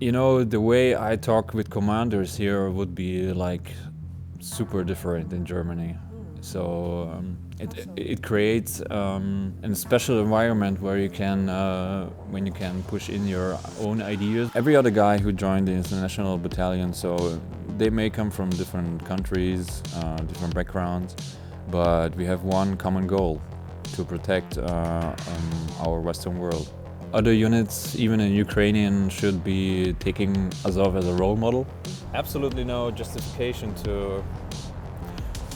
You know, the way I talk with commanders here would be like super different in Germany. So it creates a special environment where you can when you can push in your own ideas. Every other guy who joined the International Battalion, so they may come from different countries, different backgrounds, but we have one common goal: to protect our Western world. Other units, even in Ukrainian, should be taking Azov as a role model. Absolutely no justification to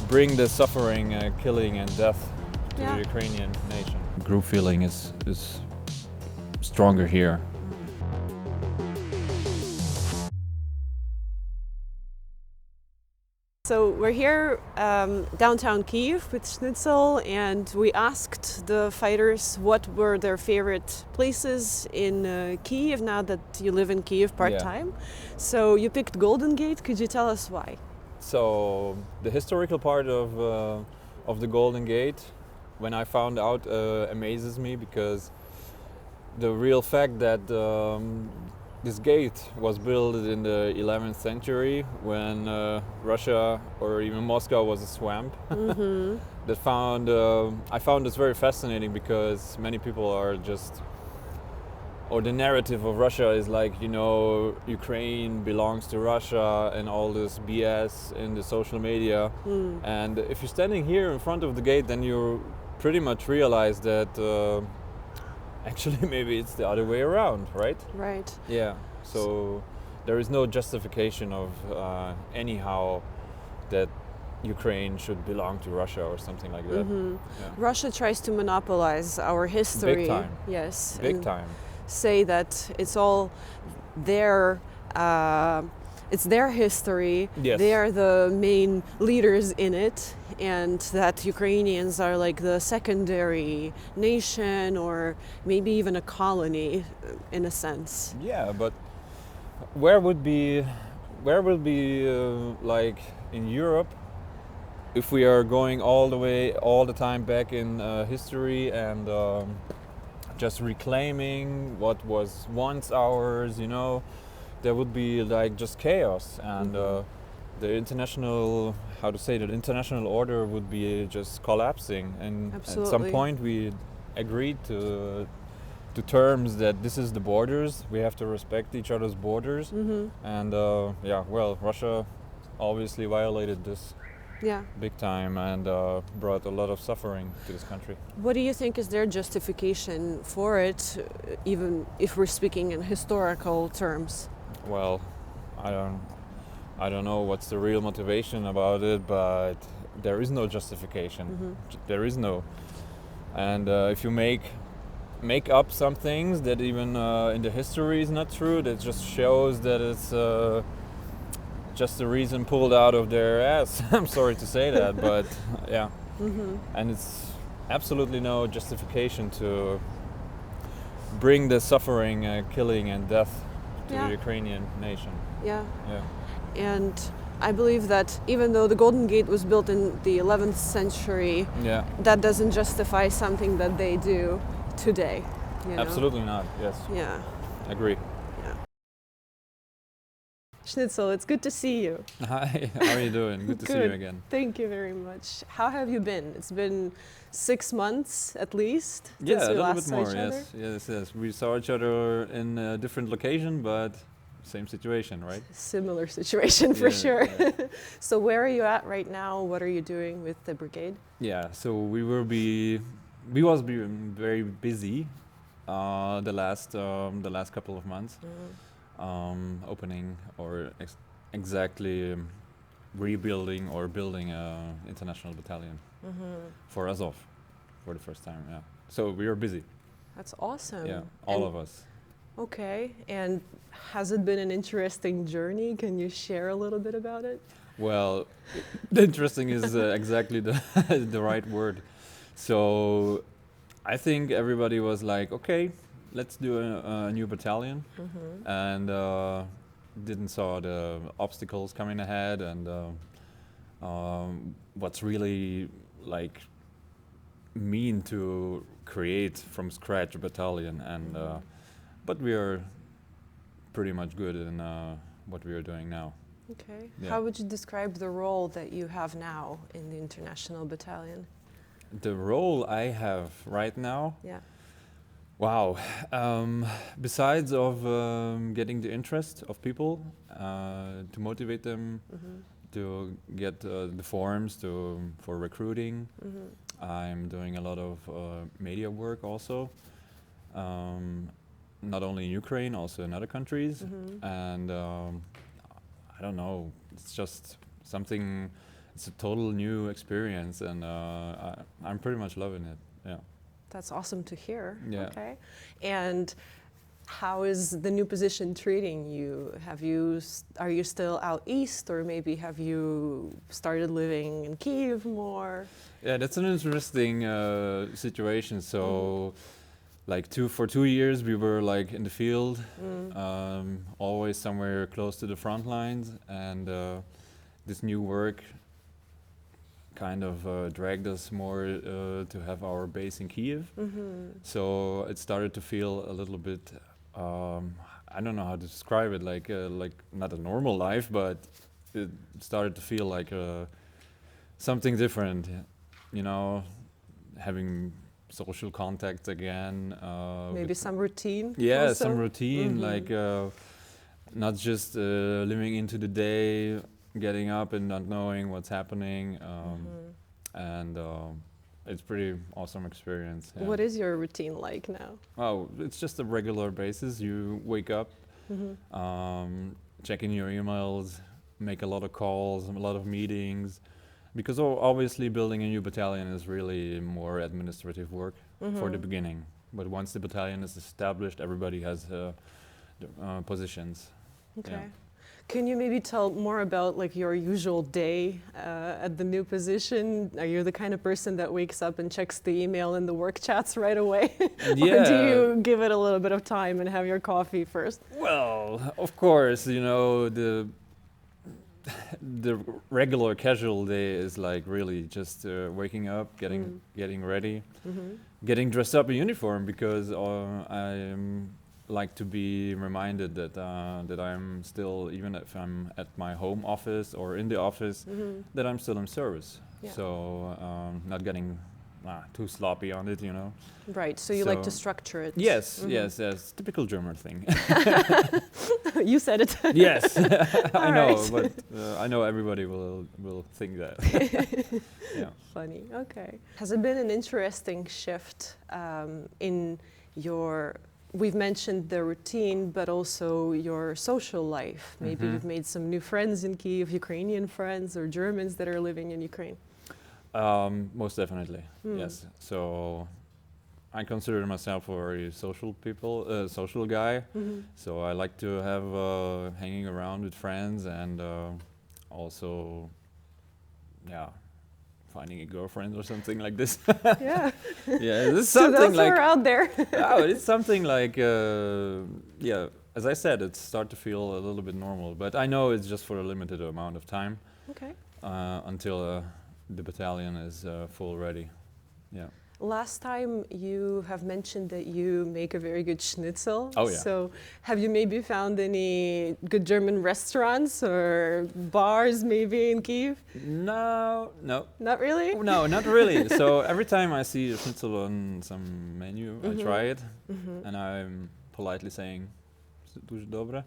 bring the suffering, killing, and death to the Ukrainian nation. Group feeling is stronger here. So we're here downtown Kyiv with Schnitzel, and we asked the fighters what were their favorite places in Kyiv now that you live in Kyiv part-time. So you picked Golden Gate. Could you tell us why? So the historical part of the Golden Gate, when I found out, amazes me, because the real fact that this gate was built in the 11th century when Russia or even Moscow was a swamp. I found this very fascinating, because many people are just, or the narrative of Russia is like, you know, Ukraine belongs to Russia and all this BS in the social media. And if you're standing here in front of the gate, then you pretty much realize that actually maybe it's the other way around, right? Right. Yeah. So there is no justification of anyhow that Ukraine should belong to Russia or something like that. Yeah. Russia tries to monopolize our history. Big time. Yes. Big time. Say that it's all their it's their history. Yes. They are the main leaders in it, and that Ukrainians are like the secondary nation, or maybe even a colony in a sense. Yeah, but where would be like in Europe, if we are going all the time back in history and just reclaiming what was once ours, you know, there would be like just chaos, and the international, international order would be just collapsing. And Absolutely. at some point we agreed to terms that this is the borders, we have to respect each other's borders. And Russia obviously violated this big time and brought a lot of suffering to this country. What do you think is their justification for it, even if we're speaking in historical terms? Well, I don't know what's the real motivation about it, but there is no justification. There is no. And if you make up some things that even in the history is not true, that just shows that it's just a reason pulled out of their ass. I'm sorry to say that, but yeah. And it's absolutely no justification to bring the suffering, killing, and death to the Ukrainian nation. Yeah. Yeah. And I believe that even though the Golden Gate was built in the 11th century, that doesn't justify something that they do today. You know? Absolutely not. Yes. Yeah. Agree. Yeah. Schnitzel, it's good to see you. Hi, how are you doing? Good to see you again. Thank you very much. How have you been? It's been 6 months at least Yeah, since a we little last bit more. saw each other. Yes. We saw each other in a different location, but same situation, right? Similar situation for sure. Yeah. So where are you at right now? What are you doing with the brigade? Yeah, so we was being very busy the last couple of months, opening or exactly rebuilding or building a international battalion for Azov for the first time. Yeah, so we were busy. That's awesome. Yeah, all of us. Okay, and has it been an interesting journey? Can you share a little bit about it? Well, interesting is exactly the right word. So I think everybody was like, okay, let's do a new battalion, and didn't saw the obstacles coming ahead, and what's really like mean to create from scratch a battalion. And but we are pretty much good in what we are doing now. Okay. Yeah. How would you describe the role that you have now in the International Battalion? The role I have right now, Yeah. wow. Besides of getting the interest of people, to motivate them, to get the forms for recruiting. I'm doing a lot of media work also, not only in Ukraine, also in other countries. And I don't know, it's just something, it's a total new experience, and I'm pretty much loving it. Yeah. That's awesome to hear. Yeah. Okay. And how is the new position treating you? Are you still out east, or maybe have you started living in Kyiv more? Yeah, that's an interesting situation. So, like for 2 years, we were like in the field, always somewhere close to the front lines, and this new work kind of dragged us more to have our base in Kyiv. So it started to feel a little bit, I don't know how to describe it, like not a normal life, but it started to feel like something different, you know, having social contact again. Maybe some routine? Yeah, also? some routine, like not just living into the day, getting up and not knowing what's happening, and it's pretty awesome experience. Yeah. What is your routine like now? Oh, it's just a regular basis. You wake up, check in your emails, make a lot of calls, a lot of meetings, because obviously building a new battalion is really more administrative work for the beginning. But once the battalion is established, everybody has positions. Okay. Yeah. Can you maybe tell more about like your usual day at the new position? Are you the kind of person that wakes up and checks the email and the work chats right away? Yeah. Or do you give it a little bit of time and have your coffee first? Well, of course, you know, the regular casual day is like really just waking up, getting ready, getting dressed up in uniform, because I like to be reminded that that I'm still, even if I'm at my home office or in the office, that I'm still in service. Yeah. So not getting too sloppy on it, you know. Right, so you like to structure it. Yes, yes, typical German thing. You said it. Yes, I know, right. but I know everybody will think that. Yeah. Funny. Okay. Has it been an interesting shift in your? We've mentioned the routine, but also your social life. Maybe you've made some new friends in Kyiv, Ukrainian friends or Germans that are living in Ukraine. Most definitely, yes. So I consider myself a very social guy. So I like to have hanging around with friends, and also, yeah, finding a girlfriend or something like this. Yeah. Yeah, this is So something those like are out there. oh, it's something like yeah. As I said, it starts to feel a little bit normal, but I know it's just for a limited amount of time. Okay. Until the battalion is full ready. Yeah. Last time you have mentioned that you make a very good Schnitzel. Oh, yeah. So have you maybe found any good German restaurants or bars maybe in Kyiv? No. Not really? No, not really. So every time I see a Schnitzel on some menu, I try it, and I'm politely saying, "Дуже добре."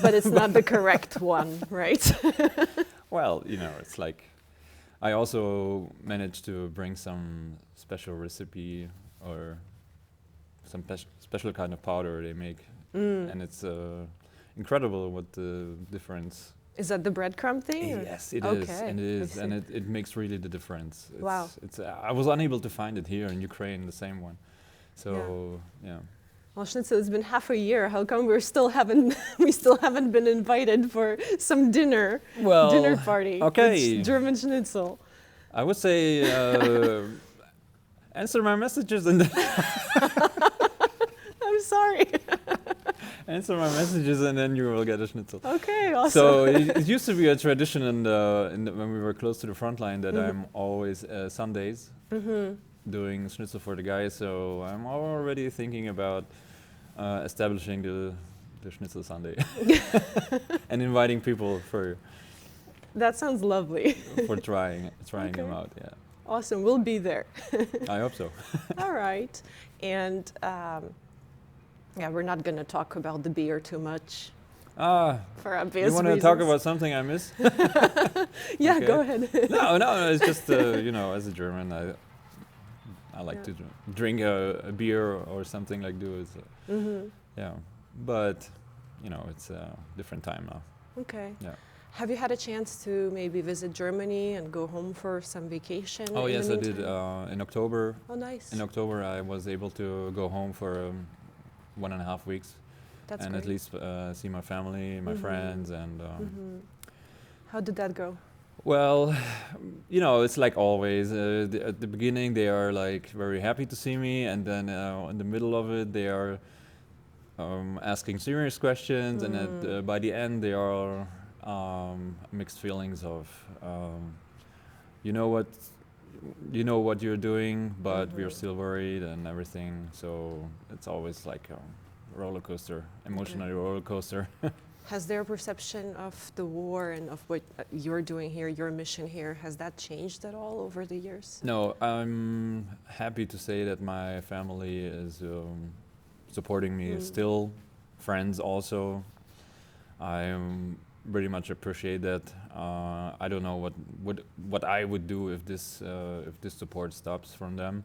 But it's not the correct one, right? Well, you know, it's like I also managed to bring some special recipe or some special kind of powder they make, and it's incredible what the difference. Is that the breadcrumb thing? or- Yes, it is, Okay, and it I is, see. and it makes really the difference. It's, Wow. It's I was unable to find it here in Ukraine, the same one. So yeah. Well, Schnitzel, it's been half a year. How come we still haven't been invited for some dinner party? okay. With German Schnitzel. I would say answer my messages and I'm sorry. answer my messages, and then you will get a Schnitzel. Okay, awesome. So it used to be a tradition when we were close to the front line that I'm always Sundays doing Schnitzel for the guys. So I'm already thinking about establishing the Schnitzel Sunday and inviting people That sounds lovely. for trying them Okay. out. Yeah, Awesome. We'll be there. I hope so. All right. And yeah, we're not going to talk about the beer too much Ah, for obvious you want to reasons. talk about something I miss? Yeah, Okay. go ahead. No, it's just as a German, I like to drink a beer or something like this. Yeah, but it's a different time now. Okay. Yeah. Have you had a chance to maybe visit Germany and go home for some vacation? Oh in yes, the I did. meantime? In October. Oh, nice. In October, I was able to go home for 1.5 weeks, That's and great. at least see my family, my friends, and How did that go? well, it's like always. At the beginning, they are like very happy to see me, and then in the middle of it, they are asking serious questions, and by the end, they are mixed feelings of, you know what, what you're doing, but we're still worried and everything. So it's always like a roller coaster, emotional roller coaster. Has their perception of the war and of what you're doing here, your mission here, has that changed at all over the years? No, I'm happy to say that my family is supporting me still, friends also. I pretty much appreciate that. I don't know what I would do if this support stops from them.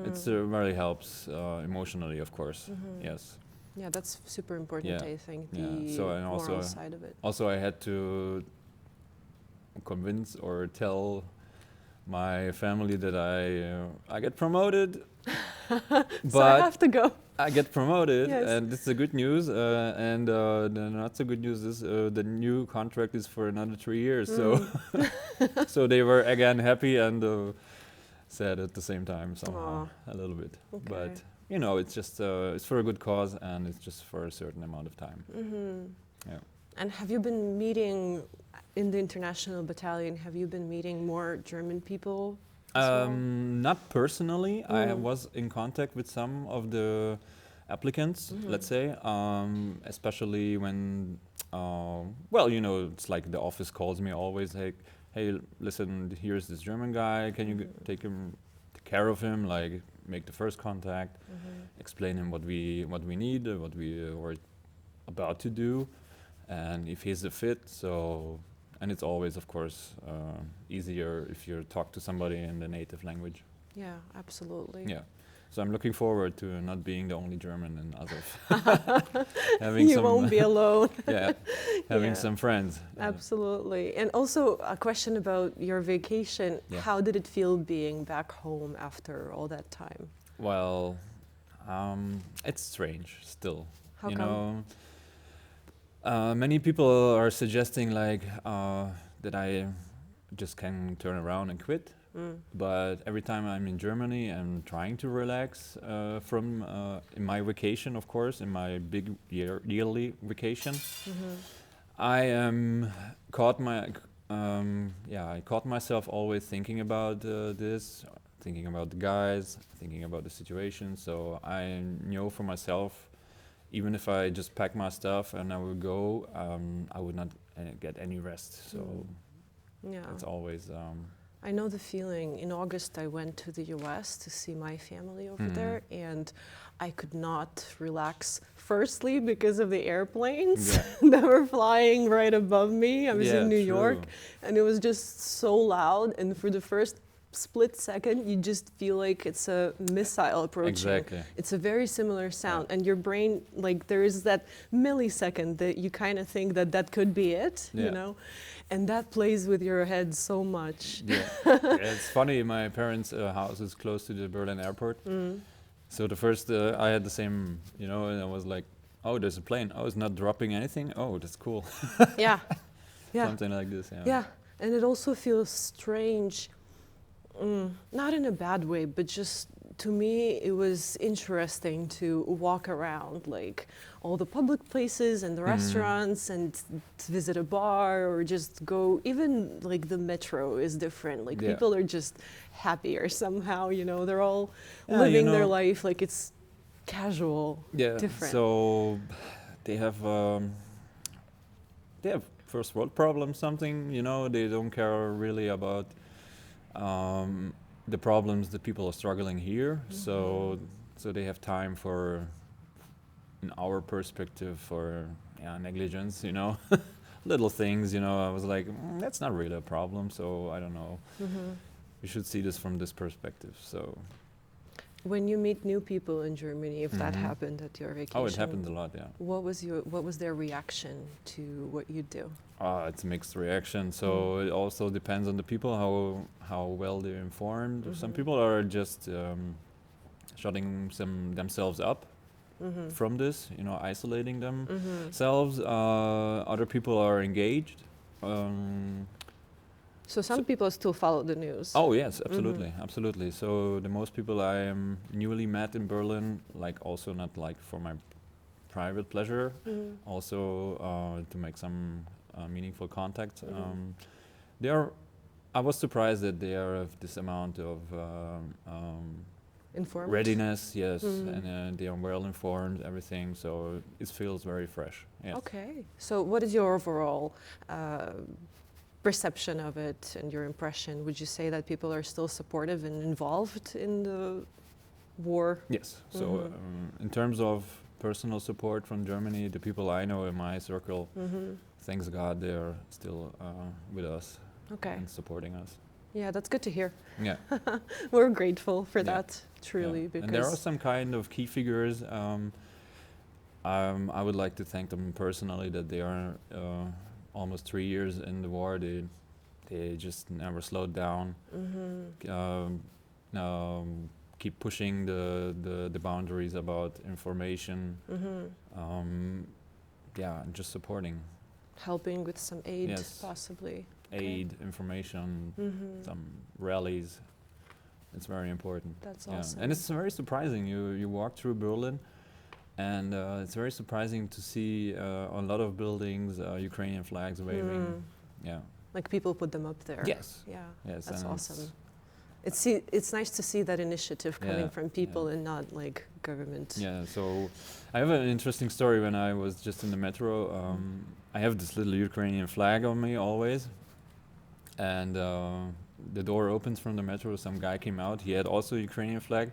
It really helps emotionally, of course. Yes. Yeah, that's super important, Yeah. I think, Yeah. the So and moral side of it. also I had to convince or tell my family that I get promoted, So I but have to go. I get promoted, Yes. and it's the good news. And the not so good news is the new contract is for another 3 years. So so they were again happy and sad at the same time somehow, a little bit. Okay. But it's just it's for a good cause, and it's just for a certain amount of time. Yeah. And have you been meeting in the International Battalion? Have you been meeting more German people? As well? Not personally. I was in contact with some of the applicants, let's say, especially when, it's like the office calls me always, like, hey, listen, here's this German guy. Can you take care of him? Like, make the first contact, explain him what we need, what we were about to do, and if he's a fit. So. And it's always, of course, easier if you talk to somebody in the native language. Yeah, absolutely. Yeah. So I'm looking forward to not being the only German in Azov. Having You won't be alone. having Yeah. some friends. Absolutely. And also a question about your vacation. Yeah. How did it feel being back home after all that time? Well, it's strange still. How you come? know, many people are suggesting like that I just can turn around and quit. But every time I'm in Germany, I'm trying to relax from in my vacation, of course, in my big yearly vacation. I I caught myself always thinking about this, thinking about the guys, thinking about the situation. So I know for myself, even if I just pack my stuff and I would go, I would not get any rest. So Yeah. it's always. I know the feeling. In August, I went to the US to see my family over there, and I could not relax. Firstly, because of the airplanes that were flying right above me. I was in New York, and it was just so loud. And for the first split second, you just feel like it's a missile approaching. Exactly. It's a very similar sound, and your brain, like, there is that millisecond that you kind of think that that could be it, you know, and that plays with your head so much. It's funny. My parents' house is close to the Berlin airport, so the first I had the same, and I was like, "Oh, there's a plane. Oh, it's not dropping anything. Oh, that's cool." Yeah. Something like this. Yeah, and it also feels strange. Not in a bad way, but just to me, it was interesting to walk around like all the public places and the restaurants and to visit a bar or just go, even like the metro is different. Like people are just happier somehow, they're all living their life like it's casual, different. So they have first world problems, something, you know. They don't care really about the problems that people are struggling here. So they have time for, in our perspective, for negligence, you know. Little things, you know. I was like, that's not really a problem, so I don't know. You should see this from this perspective. So When you meet new people in Germany, if that happened at your vacation, oh, it happens a lot, yeah. what was their reaction to what you do? It's a mixed reaction. So it also depends on the people, how well they're informed. Some people are just shutting themselves up from this, you know, isolating themselves. Other people are engaged. So some people still follow the news. Oh yes, absolutely, absolutely. So the most people I am newly met in Berlin, like also not like for my private pleasure, also to make some meaningful contact. They are. I was surprised that they are of this amount of Informed? readiness, yes, and they are well informed, everything. So it feels very fresh. Yes. Okay. So what is your overall perception of it and your impression? Would you say that people are still supportive and involved in the war? Yes. So in terms of personal support from Germany, the people I know in my circle, thanks God, they are still with us Okay. and supporting us. Yeah, that's good to hear. Yeah. We're grateful for Yeah. that, truly, Yeah. because And there are some kind of key figures. I would like to thank them personally that they are almost 3 years in the war. They just never slowed down. Keep pushing the boundaries about information. And just supporting helping with some aid, Yes. possibly. aid, information, some rallies. It's very important. That's Yeah. awesome. And it's very surprising. You walk through Berlin, and it's very surprising to see on a lot of buildings Ukrainian flags waving. Yeah. Like people put them up there. Yes. Yeah. Yes. That's and awesome. It's nice to see that initiative coming Yeah, from people yeah. and not like government. Yeah. So I have an interesting story. When I was just in the metro, I have this little Ukrainian flag on me always, and the door opens from the metro. Some guy came out. He had also a Ukrainian flag,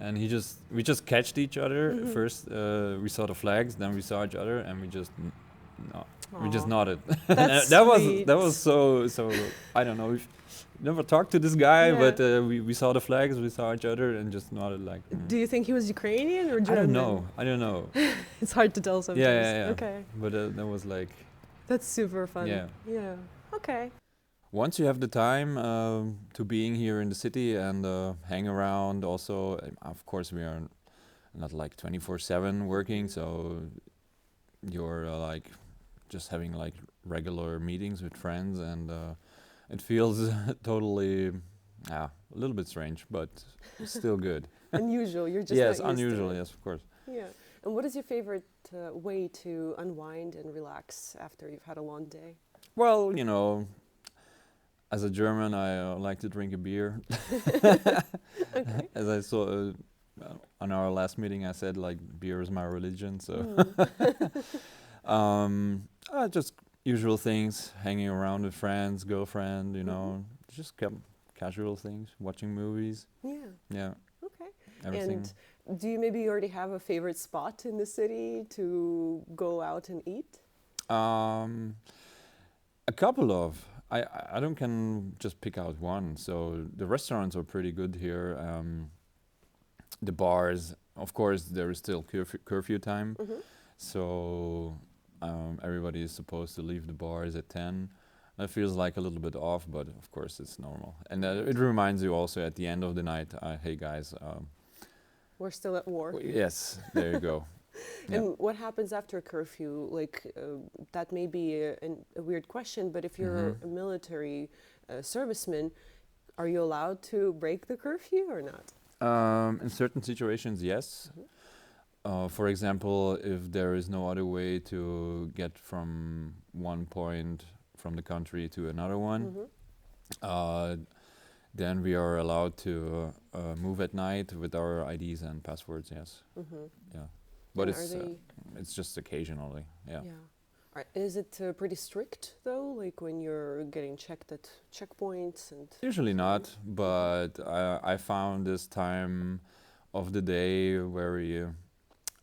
and we just catched each other. First, we saw the flags, then we saw each other, and we just Aw. nodded. That's that sweet. was so. I don't know. We've never talked to this guy, Yeah. but we saw the flags, we saw each other, and just nodded like. Do you think he was Ukrainian or German? I don't know. It's hard to tell sometimes. Yeah. Okay. But that was like. That's super fun. Yeah. Yeah. Okay. Once you have the time to being here in the city and hang around, also, of course, we are not like 24/7 working, so you're like just having like regular meetings with friends, and it feels totally, a little bit strange, but still good. Unusual. You're just Yes, not used to unusual. it. Yes, of course. Yeah. And what is your favorite way to unwind and relax after you've had a long day? Well, you know, as a German, I like to drink a beer. Okay. As I saw on our last meeting, I said like beer is my religion. So just usual things, hanging around with friends, girlfriend, you know, just casual things, watching movies. Yeah. Yeah, Okay. everything. And do you maybe already have a favorite spot in the city to go out and eat? A couple of. I don't can just pick out one. So the restaurants are pretty good here. The bars, of course, there is still curfew time. So everybody is supposed to leave the bars at 10. That feels like a little bit off, but of course it's normal. And it reminds you also at the end of the night, hey guys, We're still at war. yes, there you go. Yeah. And what happens after curfew? Like, that may be a weird question, but if you're a military serviceman, are you allowed to break the curfew or not? In certain situations, yes. For example, if there is no other way to get from one point from the country to another one, then we are allowed to move at night with our IDs and passwords, yes. Yeah. but And are they? it's just occasionally. Yeah. Yeah. Is it pretty strict though? Like when you're getting checked at checkpoints and Usually so on? not, but I found this time of the day very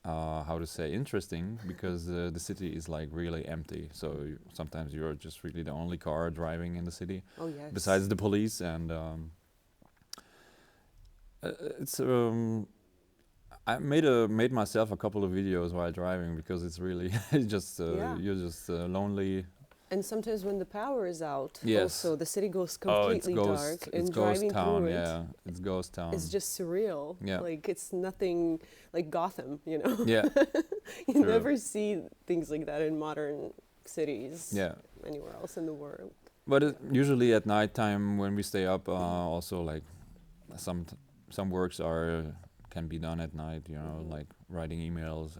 how to say interesting because the city is like really empty. So sometimes you're just really the only car driving in the city, Oh yes. besides the police, and it's I made myself a couple of videos while driving because it's really just Yeah. you're just lonely. And sometimes when the power is out, Yes. also the city goes Oh, it's completely dark, it's and ghost driving town. through it, Yeah, it's ghost town. it's just surreal. Yeah. Like it's nothing like Gotham, you know. Yeah. You True. never see things like that in modern cities Yeah. anywhere else in the world. But usually at nighttime when we stay up, also like some some works are can be done at night. You know, like writing emails,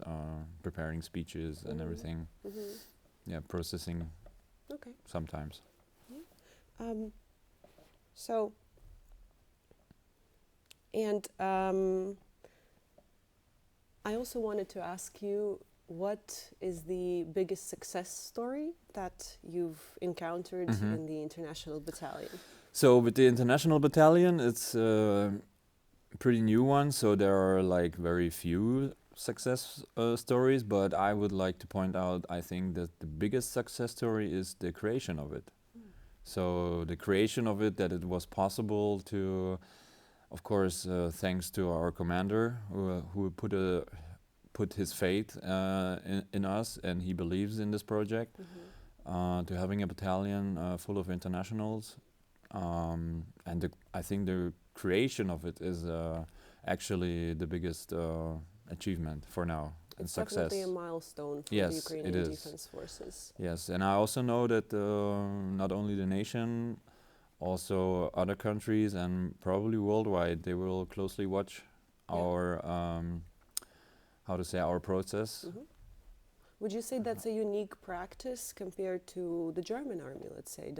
preparing speeches, and everything. Yeah, processing. Okay. Sometimes. So, and I also wanted to ask you, what is the biggest success story that you've encountered in the International Battalion? So with the International Battalion, it's a pretty new one. So there are like very few success stories, but I would like to point out, I think that the biggest success story is the creation of it. So the creation of it, that it was possible to, of course, thanks to our commander who put his faith in us, and he believes in this project, to having a battalion full of internationals. And I think the creation of it is actually the biggest achievement for now. And It's success. definitely a milestone for Yes, the it Ukrainian is. Defense Forces. Yes, and I also know that not only the nation, also other countries and probably worldwide, they will closely watch our how to say, our process. Would you say that's a unique practice compared to the German army, let's say?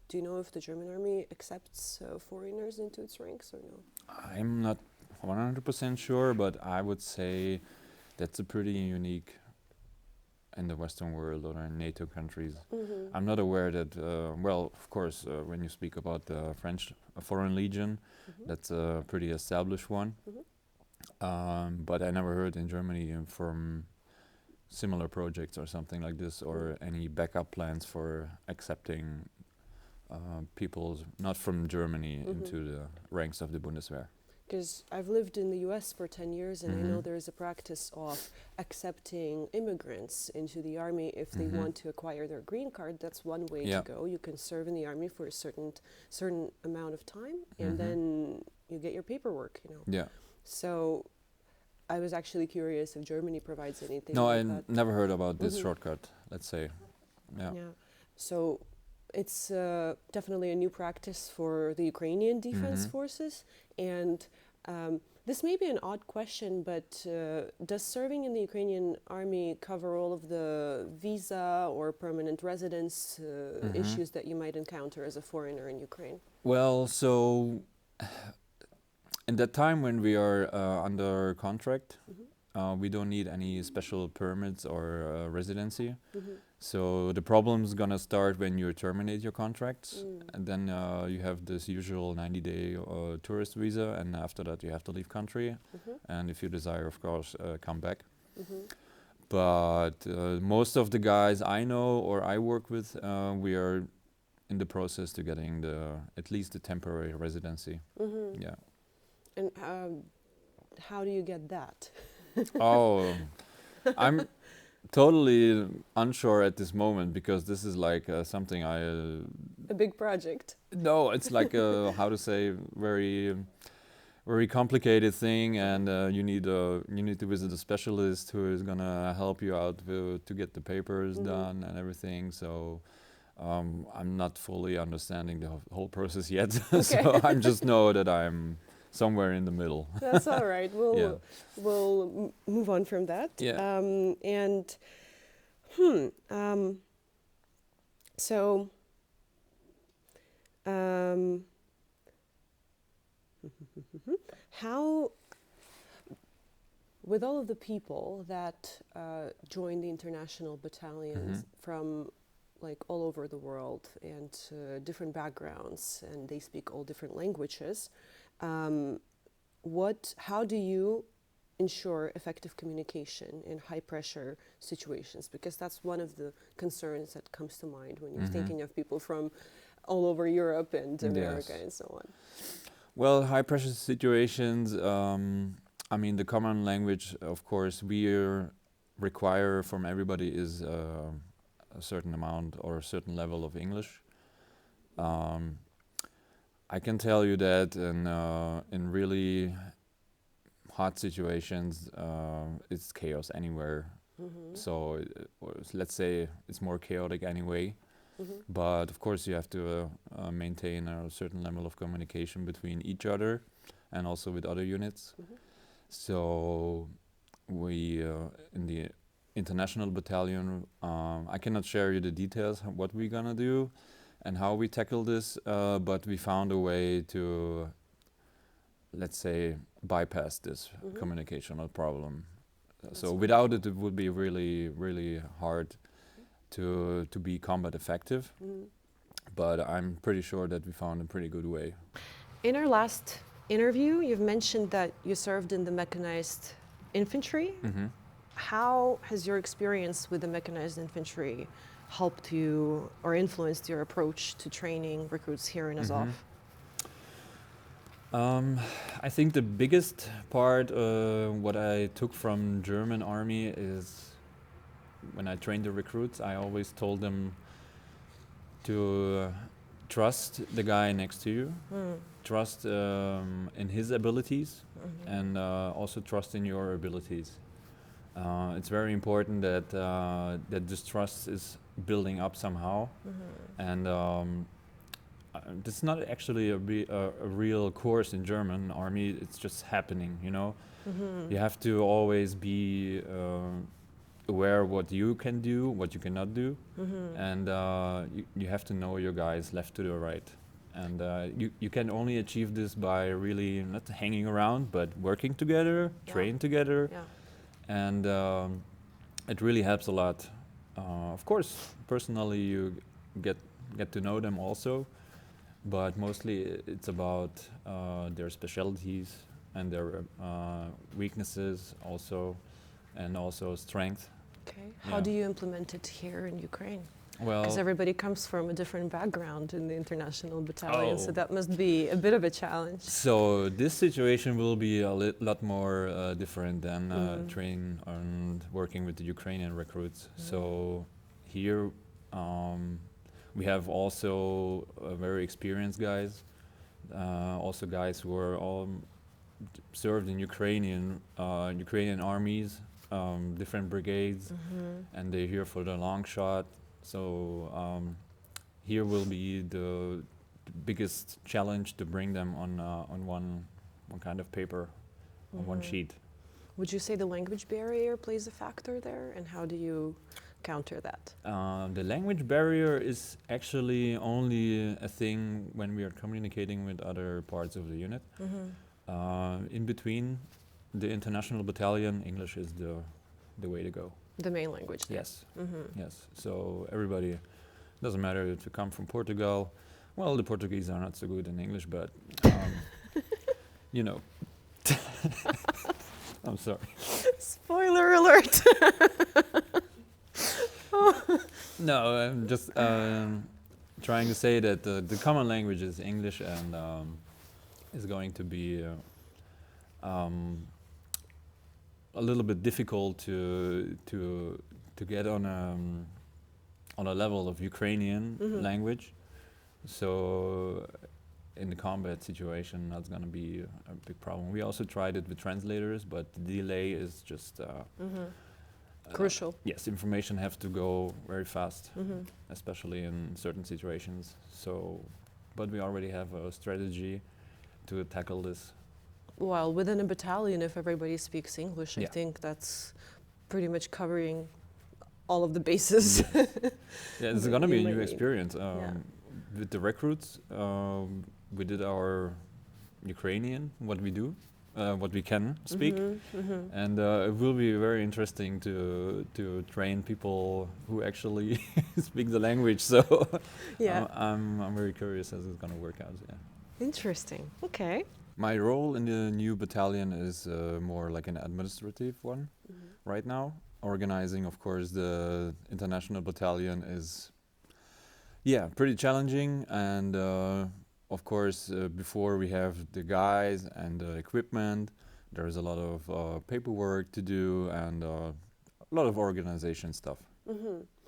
Do you know if the German army accepts foreigners into its ranks or no? I'm not 100% sure, but I would say that's a pretty unique in the Western world or in NATO countries. I'm not aware that, well, of course, when you speak about the French Foreign Legion, that's a pretty established one. But I never heard in Germany from similar projects or something like this, or any backup plans for accepting people not from Germany into the ranks of the Bundeswehr. Because I've lived in the US for 10 years and I know there is a practice of accepting immigrants into the army if they want to acquire their green card. That's one way to go. You can serve in the army for a certain amount of time and then you get your paperwork, you know. Yeah. So I was actually curious if Germany provides anything No, like I that. never heard about this shortcut, let's say. Yeah. Yeah. So it's definitely a new practice for the Ukrainian Defense Forces. And this may be an odd question, but does serving in the Ukrainian army cover all of the visa or permanent residence issues that you might encounter as a foreigner in Ukraine? Well, so in that time when we are under contract, we don't need any special permits or residency. So the problem's gonna start when you terminate your contracts, and then you have this usual 90-day tourist visa, and after that you have to leave country, and if you desire, of course, come back. But most of the guys I know or I work with, we are in the process to getting at least the temporary residency. Yeah. And how do you get that? Oh, I'm totally unsure at this moment because this is like something A big project. no, it's like a, how to say, very complicated thing, and you need to visit a specialist who is gonna help you out to get the papers done and everything. So I'm not fully understanding the whole process yet. So I just know that I'm somewhere in the middle. That's all right. We'll move on from that. Yeah. So how With all of the people that join the international battalions from like all over the world and different backgrounds, and they speak all different languages, how do you ensure effective communication in high pressure situations? Because that's one of the concerns that comes to mind when you're thinking of people from all over Europe and America and so on. Well, high pressure situations, I mean, the common language, of course, we require from everybody is a certain amount or a certain level of English. I can tell you that in really hot situations, it's chaos anywhere. So let's say it's more chaotic anyway. But of course, you have to maintain a certain level of communication between each other and also with other units. So we in the International Battalion, I cannot share you the details what we're gonna do and how we tackle this, but we found a way to, let's say, bypass this communicational problem. So without it, it would be really, really hard to be combat effective. But I'm pretty sure that we found a pretty good way. In our last interview, you've mentioned that you served in the mechanized infantry. How has your experience with the mechanized infantry helped you or influenced your approach to training recruits here in Azov? I think the biggest part, what I took from German army is when I trained the recruits, I always told them to trust the guy next to you, trust in his abilities, and also trust in your abilities. It's very important that that this trust is building up somehow, and this is not actually a real course in German army. It's just happening, you know. You have to always be aware what you can do, what you cannot do, and you have to know your guys left to the right. And you can only achieve this by really not hanging around, but working together, train together, and it really helps a lot. Of course, personally, you get to know them also, but mostly it's about their specialties and their weaknesses also, and also strength. Okay. How do you implement it here in Ukraine? Well, because everybody comes from a different background in the International Battalion, so that must be a bit of a challenge. So this situation will be a lot more different than training and working with the Ukrainian recruits. So here we have also very experienced guys, also guys who are all served in Ukrainian armies, different brigades, and they're here for the long shot. So here will be the biggest challenge to bring them on one kind of paper, on one sheet. Would you say the language barrier plays a factor there, and how do you counter that? The language barrier is actually only a thing when we are communicating with other parts of the unit. In between the International Battalion, English is the way to go. The main language there. Yes, yes. So everybody, doesn't matter if you come from Portugal. Well, the Portuguese are not so good in English, but you know. I'm sorry. Spoiler alert. No, I'm just trying to say that the common language is English, and is going to be a little bit difficult to get on a level of Ukrainian language. So in the combat situation, that's going to be a big problem. We also tried it with translators, but the delay is just crucial. Yes, information has to go very fast, especially in certain situations. So, but we already have a strategy to tackle this. Well, within a battalion, if everybody speaks English, I think that's pretty much covering all of the bases. Yes. Yeah, it's going to be a new experience. With the recruits, we did our Ukrainian, what we do, what we can speak, and it will be very interesting to train people who actually speak the language. So Yeah. I'm very curious as it's gonna work out. Yeah. Interesting. Okay. My role in the new battalion is more like an administrative one right now. Organizing, of course, the International Battalion is, yeah, pretty challenging. And of course, before we have the guys and the equipment, there's a lot of paperwork to do and a lot of organization stuff.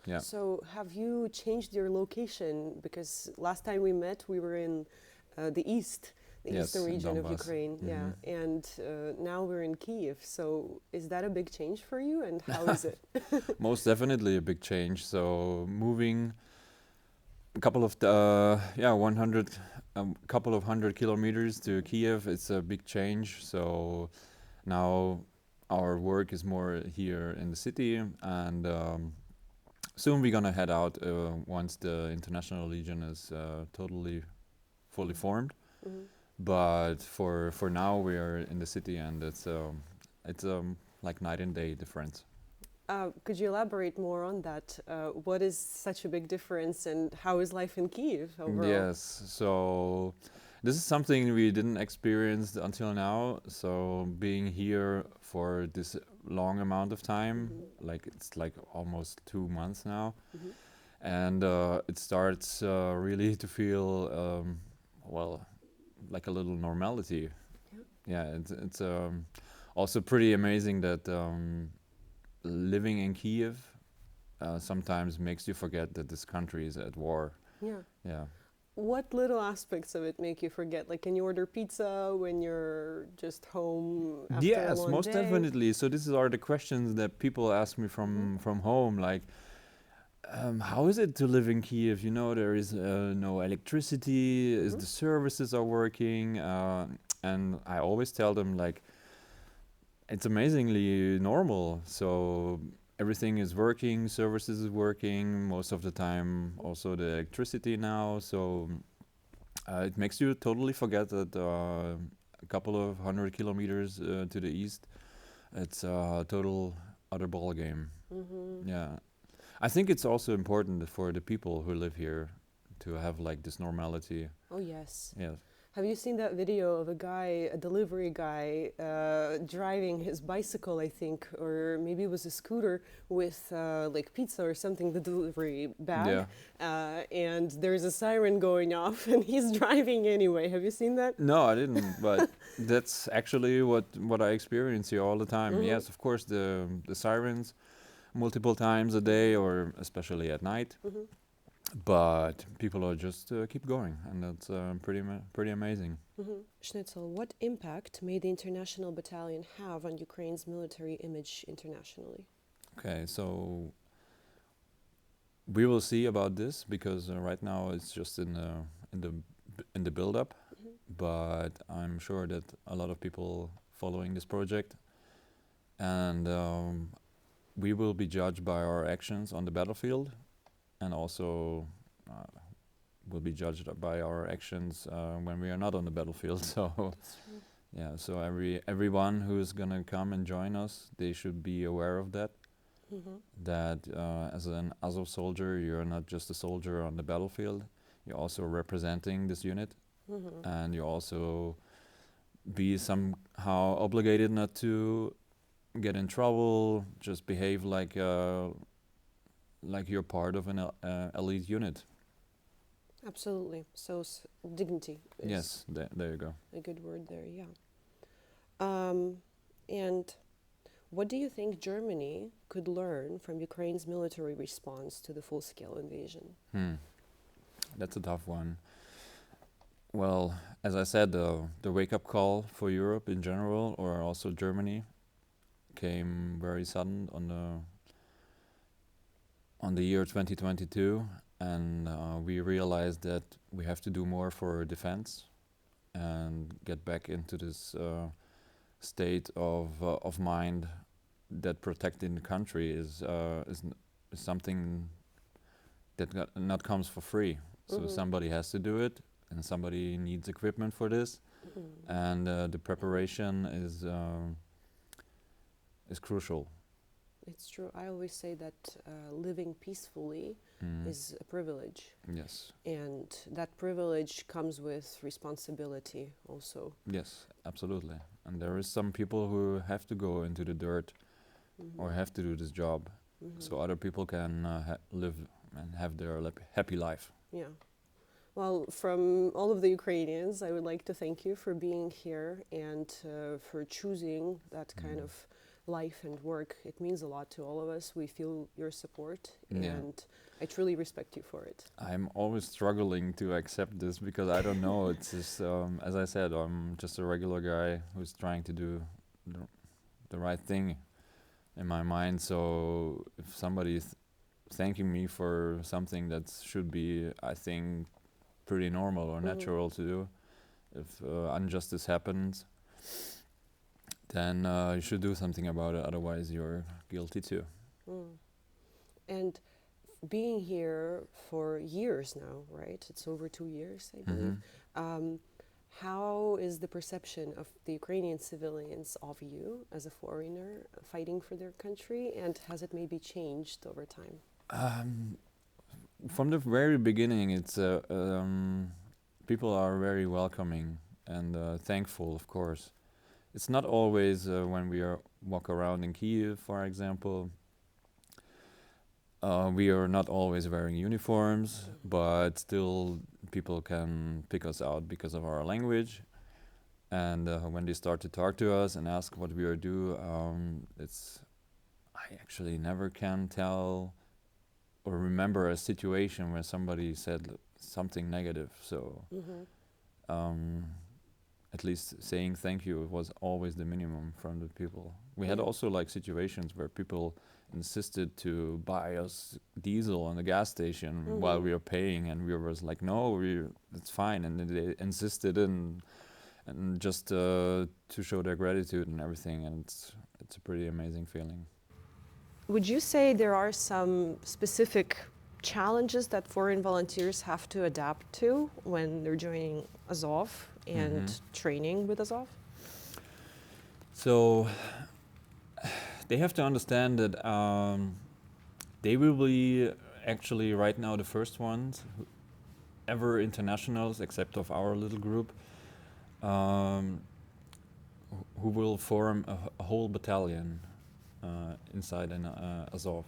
Yeah. So, have you changed your location? Because last time we met, we were in the east, the Yes, eastern in region of Donbass. Ukraine. Yeah, and now we're in Kiev. So, is that a big change for you? And how is it? Most definitely a big change. So moving a couple of 100 couple of 100 kilometers to Kiev, it's a big change. So now our work is more here in the city, and soon we're gonna head out once the International Legion is totally fully formed. But for now we are in the city, and it's like night and day difference. Could you elaborate more on that? What is such a big difference, and how is life in Kiev overall? Yes, so this is something we didn't experience until now. So being here for this long amount of time, like it's like almost 2 months now, and it starts really to feel well, like a little normality. Yeah, it's also pretty amazing that living in Kiev sometimes makes you forget that this country is at war. Yeah. Yeah. What little aspects of it make you forget? Like, can you order pizza when you're just home after a Yes, long most day? definitely. So these are the questions that people ask me from home, like, how is it to live in Kiev? You know, there is no electricity. Is the services are working? And I always tell them like, it's amazingly normal. So everything is working, services is working most of the time. Also the electricity now. So it makes you totally forget that a couple of 100 kilometers to the east, it's a total other ball game. Yeah, I think it's also important for the people who live here to have like this normality. Oh, yes. Yeah. Have you seen that video of a guy, a delivery guy, driving his bicycle, I think, or maybe it was a scooter with like pizza or something, the delivery bag, and there's a siren going off and he's driving anyway. Have you seen that? No, I didn't, but that's actually what I experience here all the time. Yes, of course, the sirens multiple times a day, or especially at night. But people are just keep going, and that's pretty amazing. Schnitzel, what impact may the International Battalion have on Ukraine's military image internationally? Okay, so we will see about this, because right now it's just in the build up. But I'm sure that a lot of people following this project, and we will be judged by our actions on the battlefield, and also will be judged by our actions when we are not on the battlefield. So yeah, so everyone who is gonna come and join us, they should be aware of that. That as an Azov soldier, you're not just a soldier on the battlefield. You're also representing this unit, and you also be somehow obligated not to get in trouble. Just behave like you're part of an elite unit. Absolutely. So dignity is Yes, there you go. a good word there, yeah. And what do you think Germany could learn from Ukraine's military response to the full-scale invasion? That's a tough one. Well, as I said, the wake-up call for Europe in general, or also Germany, came very sudden on the year 2022, and we realized that we have to do more for defense and get back into this state of mind that protecting the country is something that not comes for free. So somebody has to do it, and somebody needs equipment for this, and the preparation is crucial. It's true. I always say that living peacefully is a privilege, Yes. and that privilege comes with responsibility also. Yes, absolutely. And there is some people who have to go into the dirt or have to do this job, so other people can live and have their happy life. Yeah. Well, from all of the Ukrainians, I would like to thank you for being here and for choosing that kind of life and work. It means a lot to all of us. We feel your support, and I truly respect you for it. I'm always struggling to accept this because I don't know. It's just, as I said, I'm just a regular guy who's trying to do the right thing in my mind. So if somebody is thanking me for something that should be, I think, pretty normal or natural to do, if injustice happens, then you should do something about it. Otherwise, you're guilty too. And being here for years now, right? It's over 2 years, I believe. How is the perception of the Ukrainian civilians of you as a foreigner fighting for their country, and has it maybe changed over time? From the very beginning, it's people are very welcoming and thankful, of course. It's not always when we walk around in Kiev, for example. We are not always wearing uniforms, but still people can pick us out because of our language. And when they start to talk to us and ask what we are doing, I actually never can tell or remember a situation where somebody said something negative. So at least saying thank you was always the minimum from the people. We had also like situations where people insisted to buy us diesel on the gas station while we were paying, and we was like, no, it's fine. And then they insisted and just to show their gratitude and everything, and it's a pretty amazing feeling. Would you say there are some specific challenges that foreign volunteers have to adapt to when they're joining Azov and training with Azov? So they have to understand that they will be actually right now the first ones ever internationals, except of our little group, who will form a whole battalion inside an Azov.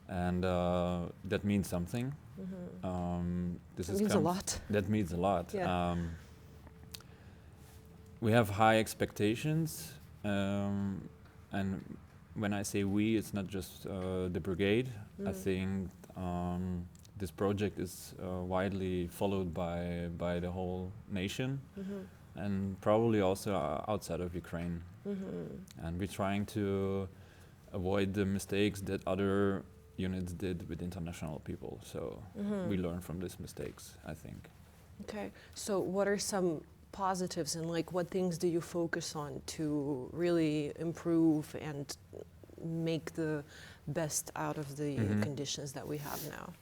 And that means something. This means a lot. That means a lot. Yeah. We have high expectations, and when I say we, it's not just the brigade. I think this project is widely followed by the whole nation, and probably also outside of Ukraine. And we're trying to avoid the mistakes that other units did with international people. So we learn from these mistakes, I think. Okay. So what are some positives, and like what things do you focus on to really improve and make the best out of the conditions that we have now?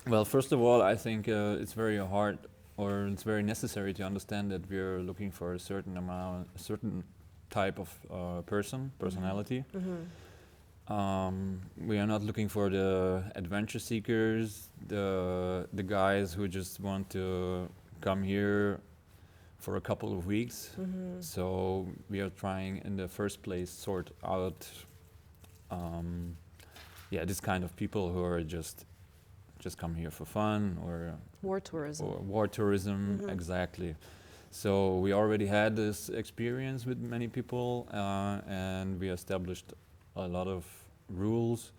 Well, first of all, I think it's very hard, or it's very necessary to understand that we're looking for a certain type of personality. We are not looking for the adventure seekers, the guys who just want to come here for a couple of weeks. So we are trying in the first place sort out this kind of people who are just come here for fun or war tourism. Or war tourism, exactly. So we already had this experience with many people, and we established a lot of rules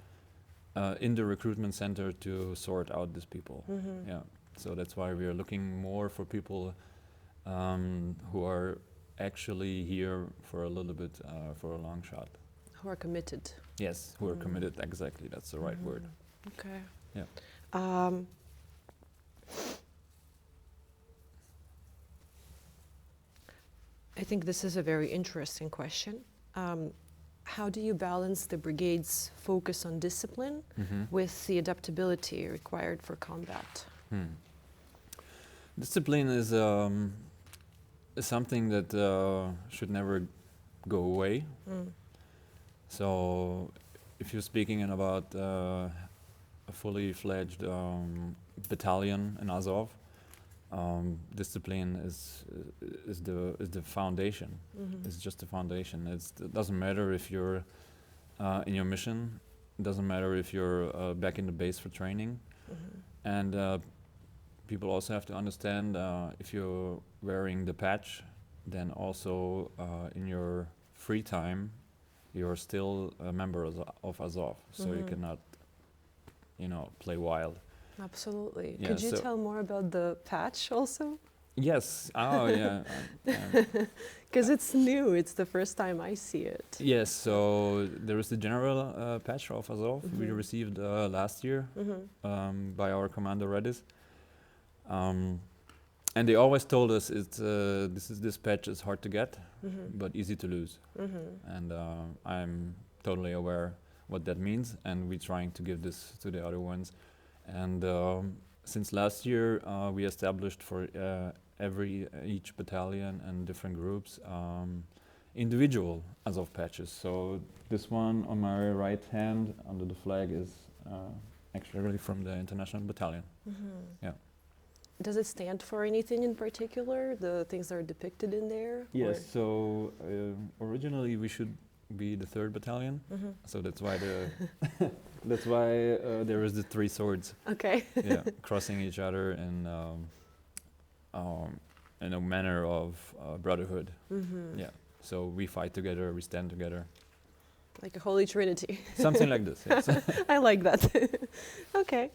in the recruitment center to sort out these people. Yeah. So that's why we are looking more for people who are actually here for a little bit, for a long shot. Who are committed. Yes, who are committed, exactly. That's the right word. Okay. Yeah. I think this is a very interesting question. How do you balance the brigade's focus on discipline with the adaptability required for combat? Discipline is something that should never go away. So, if you're speaking about a fully fledged battalion in Azov, discipline is the foundation. It's just the foundation. It doesn't matter if you're in your mission. It doesn't matter if you're back in the base for training. And people also have to understand if you're wearing the patch, then also in your free time, you're still a member of Azov. So you cannot, play wild. Absolutely. Yeah, Could you so- tell more about the patch also? Yes. Oh, yeah. Because it's new. It's the first time I see it. Yes. So there is the general patch of Azov we received last year by our commander Redis. And they always told us this patch is hard to get, but easy to lose. And I'm totally aware what that means, and we're trying to give this to the other ones. And since last year, we established for each battalion and different groups individual Azov patches. So this one on my right hand under the flag is actually from the International Battalion. Yeah. Does it stand for anything in particular? The things that are depicted in there? Yes. So originally we should be the 3rd battalion. So that's why there is the 3 swords. Okay. Yeah, crossing each other in a manner of brotherhood. Yeah. So we fight together, we stand together. Like a holy trinity. Something like this. Yes. I like that. Okay.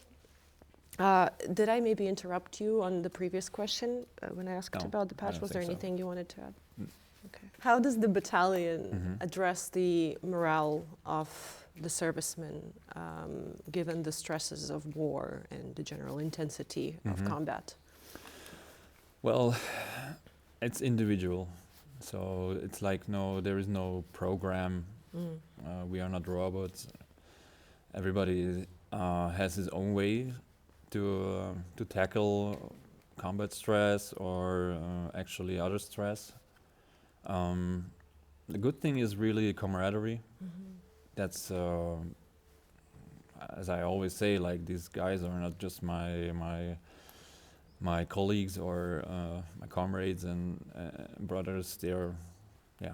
Did I maybe interrupt you on the previous question when I asked No, about the I patch? don't Was there think so. anything you wanted to add? Mm. Okay. How does the battalion address the morale of the servicemen given the stresses of war and the general intensity of combat? Well, it's individual. So it's like there is no program. We are not robots. Everybody has his own way to tackle combat stress or actually other stress. The good thing is really camaraderie. That's as I always say, like these guys are not just my colleagues or my comrades and brothers. They're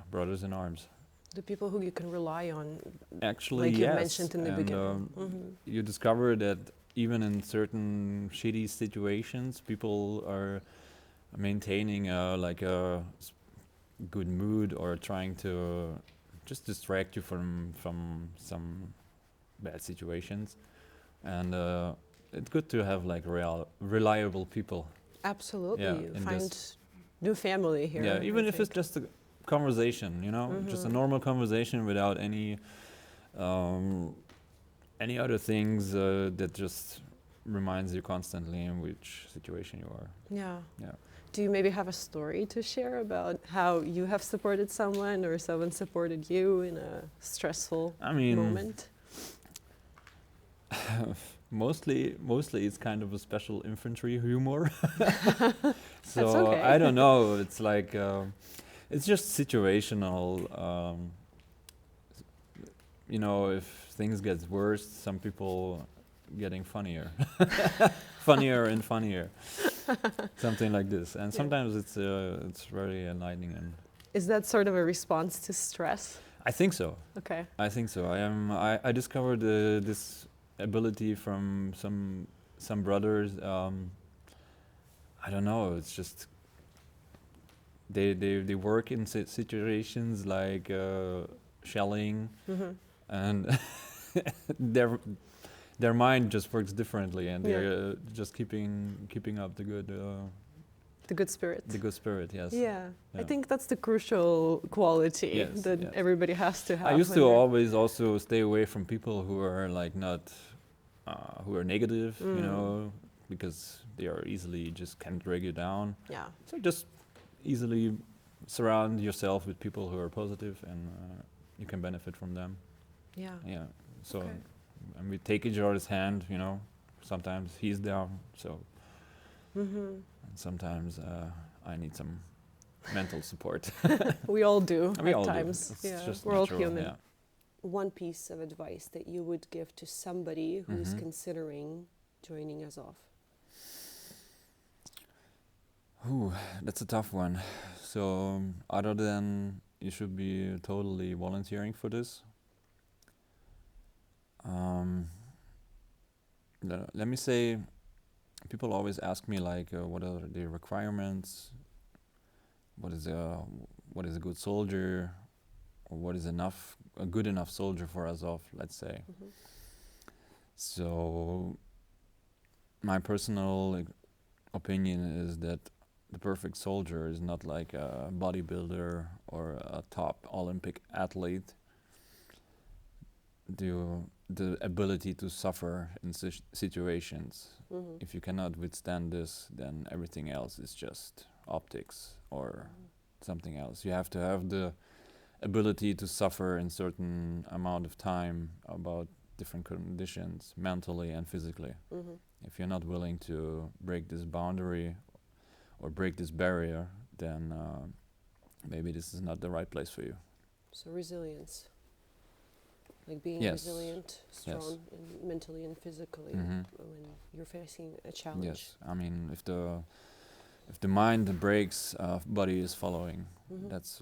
brothers in arms. The people who you can rely on, Actually, like yes. you mentioned in the And, beginning. you discover that even in certain shitty situations, people are maintaining a good mood or trying to just distract you from some bad situations. And it's good to have like reliable people. Absolutely. Yeah, You in find this- new family here. Yeah, even I if it's think. just a conversation, just a normal conversation without any other things that just reminds you constantly in which situation you are. Yeah. Yeah. Do you maybe have a story to share about how you have supported someone or someone supported you in a stressful I mean, moment? mostly it's kind of a special infantry humor. So That's okay. I don't know. It's like it's just situational. If things get worse, some people getting funnier, funnier and funnier, something like this. And sometimes it's very enlightening. And Is that sort of a response to stress? I think so. Okay. I think so. I discovered this ability from some brothers. I don't know. It's just they work in situations like shelling, and their mind just works differently, and they're just keeping up the good The good spirit. the good spirit. Yes. Yeah. I Yeah. think that's the crucial quality Yes, that yes. everybody has to have. I used when to they're- always also stay away from people who are like not who are negative, because they are easily just can drag you down. Yeah. So just easily surround yourself with people who are positive, and you can benefit from them. Yeah. Yeah. So, Okay. and we take each other's hand. Sometimes he's down, so And sometimes I need some mental support. We all do We at all do. times. It's Yeah, just we're all natural, human. yeah. One piece of advice that you would give to somebody who's Mhm. considering joining Azov? Ooh, that's a tough one. So, other than you should be totally volunteering for this, um, let me say, people always ask me like, what are the requirements? What is a good soldier, or what is a good enough soldier for Azov? Let's say. So, my personal opinion is that the perfect soldier is not like a bodybuilder or a top Olympic athlete. The ability to suffer in situations. If you cannot withstand this, then everything else is just optics or something else. You have to have the ability to suffer in certain amount of time about different conditions, mentally and physically. If you're not willing to break this boundary or break this barrier, then maybe this is not the right place for you. So resilience, like being Yes. resilient, strong, Yes. and mentally and physically Mhm. when you're facing a challenge. Yes, I mean, if the mind breaks, body is following. That's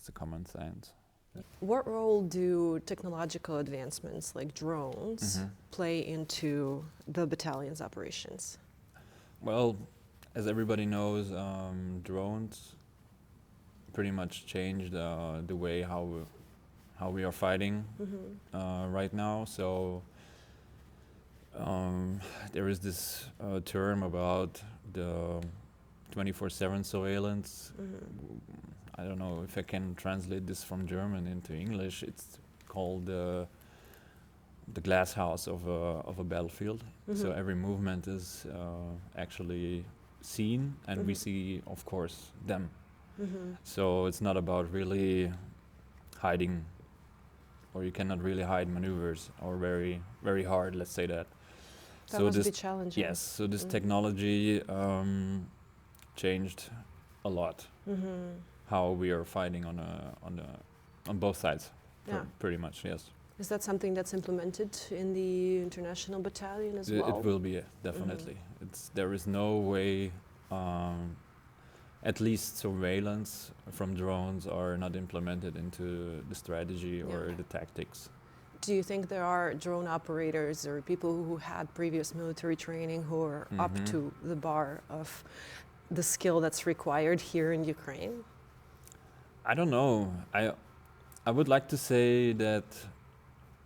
the common sense. What role do technological advancements like drones play into the battalion's operations? Well, as everybody knows, drones pretty much changed the way how we are fighting right now. So there is this term about the 24/7 surveillance. I don't know if I can translate this from German into English. It's called the glass house of a battlefield. So every movement is actually seen, and we see, of course, them. So it's not about really hiding, or you cannot really hide maneuvers, or very very hard. Let's say that. That So must this be challenging. yes. So this technology changed a lot how we are fighting on both sides. Yeah. Pretty much, yes. Is that something that's implemented in the International Battalion as well? It will be definitely. There is no way. At least surveillance from drones are not implemented into the strategy or the tactics. Do you think there are drone operators or people who had previous military training who are up to the bar of the skill that's required here in Ukraine? I don't know. I would like to say that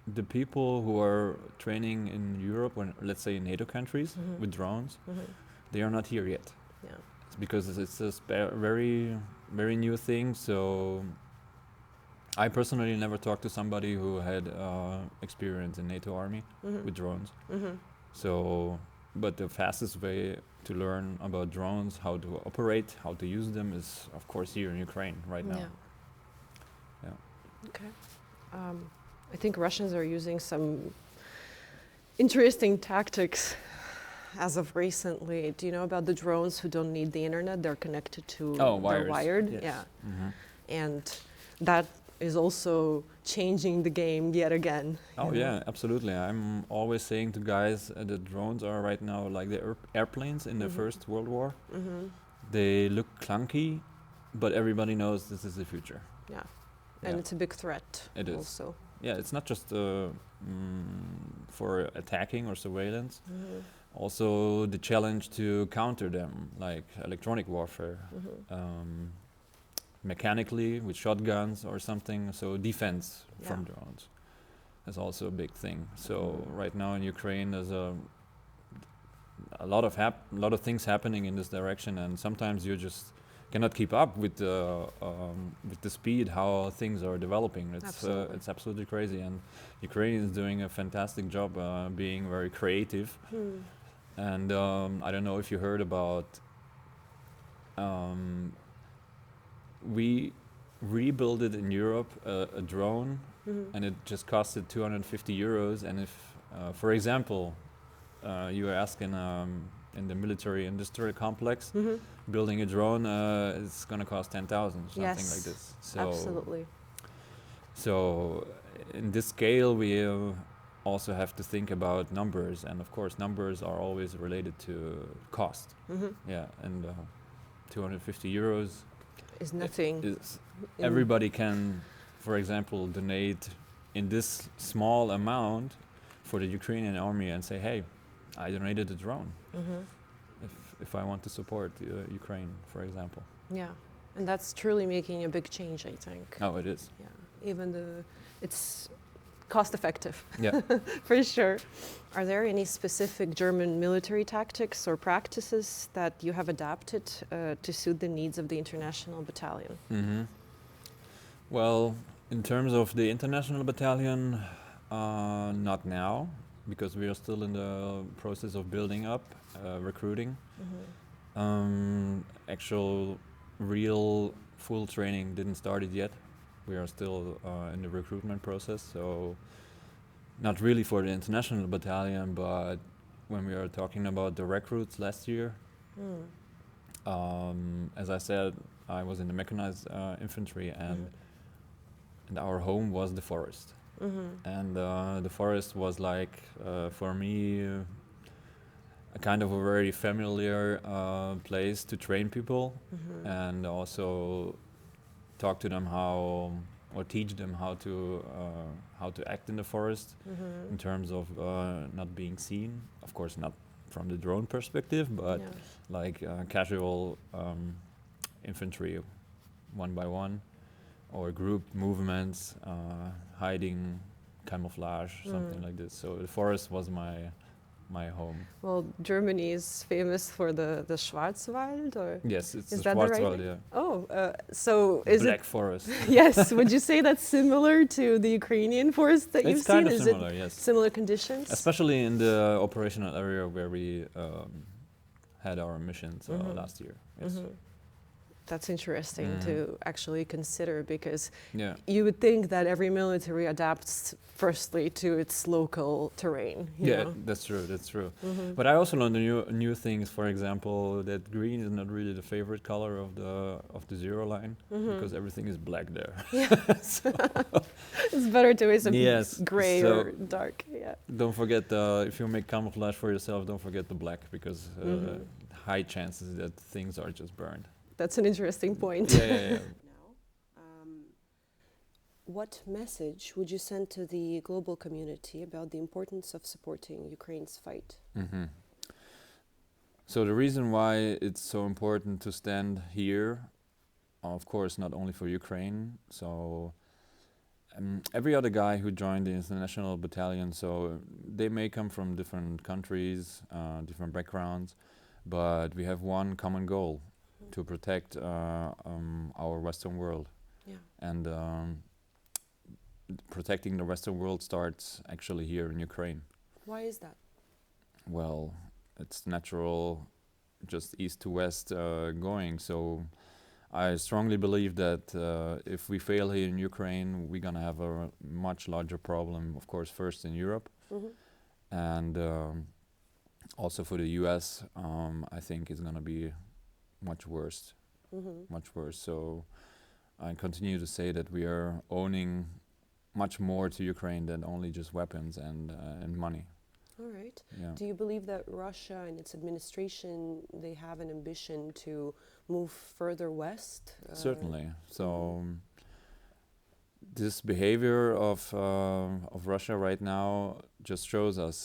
the people who are training in Europe, or let's say in NATO countries with drones, they are not here yet. Yeah. It's because it's a very very new thing. So I personally never talked to somebody who had experience in NATO army with drones. So, but the fastest way to learn about drones, how to operate, how to use them, is of course here in Ukraine right now. Yeah. Okay. I think Russians are using some interesting tactics as of recently. Do you know about the drones who don't need the internet? They're connected to, they're wired. Yes. Yeah. And that is also changing the game yet again. Oh yeah, absolutely. I'm always saying to guys that drones are right now like the airplanes in the First World War. They look clunky, but everybody knows this is the future. Yeah. And it's a big threat. It is. Also. Yeah, it's not just for attacking or surveillance. Also the challenge to counter them, like electronic warfare, mechanically with shotguns or something. So defense from drones is also a big thing. So right now in Ukraine, there's a lot of things happening in this direction, and sometimes you just cannot keep up with the speed how things are developing. It's absolutely crazy, and Ukraine is doing a fantastic job being very creative. And I don't know if you heard about. We rebuilt it in Europe, a drone, and it just costed 250 euros. And if, for example, you are asking in the military industrial complex, Mhm. building a drone is going to cost 10,000, something like Yes, this. absolutely. So in this scale, we also have to think about numbers, and of course, numbers are always related to cost. Mhm. Yeah, and 250 euros Is nothing. is In, everybody can, for example, donate in this small amount for the Ukrainian army and say, hey, I donated a drone Mhm. if I want to support Ukraine, for example. Yeah, and that's truly making a big change, I think. Oh, it is. Yeah, even the it's cost effective. Yeah. For sure. Are there any specific German military tactics or practices that you have adapted to suit the needs of the International Battalion? Mm-hmm. Well, in terms of the International Battalion, not now, because we are still in the process of building up, recruiting. Actual, real, full training didn't start it yet. We are still in the recruitment process, so not really for the International Battalion, but when we are talking about the recruits last year, as I said, I was in the mechanized infantry, and our home was the forest. And the forest was like, for me, a kind of a very familiar place to train people and also talk to them or teach them how to act in the forest in terms of not being seen. Of course, not from the drone perspective, but Yeah. like casual infantry, one by one, or group movements, hiding, camouflage, something like this. So the forest was my home. Well, Germany is famous for the Schwarzwald, or Yes, it's is the that the right Schwarzwald, name? yeah. Oh, so is Black it? forest. Yes. Would you say that's similar to the Ukrainian forest that you've It's kind seen? of Is similar, it yes. similar conditions? Especially in the operational area where we had our missions last year. Yes. That's interesting to actually consider, because Yeah. you would think that every military adapts firstly to its local terrain. You Yeah, know? that's true. That's true. But I also learned new things. For example, that green is not really the favorite color of the zero line because everything is black there. It's better to wear some Yes, gray so or dark. Yeah. don't forget if you make camouflage for yourself, don't forget the black because high chances that things are just burned. That's an interesting point. Yeah. What message would you send to the global community about the importance of supporting Ukraine's fight? Mm-hmm. So the reason why it's so important to stand here, of course, not only for Ukraine. So every other guy who joined the International Battalion, so they may come from different countries, different backgrounds, but we have one common goal: to protect our Western world. Yeah. And protecting the Western world starts actually here in Ukraine. Why is that? Well, it's natural, just east to west going. So I strongly believe that if we fail here in Ukraine, we're gonna have a much larger problem. Of course, first in Europe, and also for the U.S. I think it's gonna be much worse, much worse. So I continue to say that we are owning much more to Ukraine than only just weapons and money. All right. Yeah. Do you believe that Russia and its administration, they have an ambition to move further west? Certainly. So this behavior of Russia right now just shows us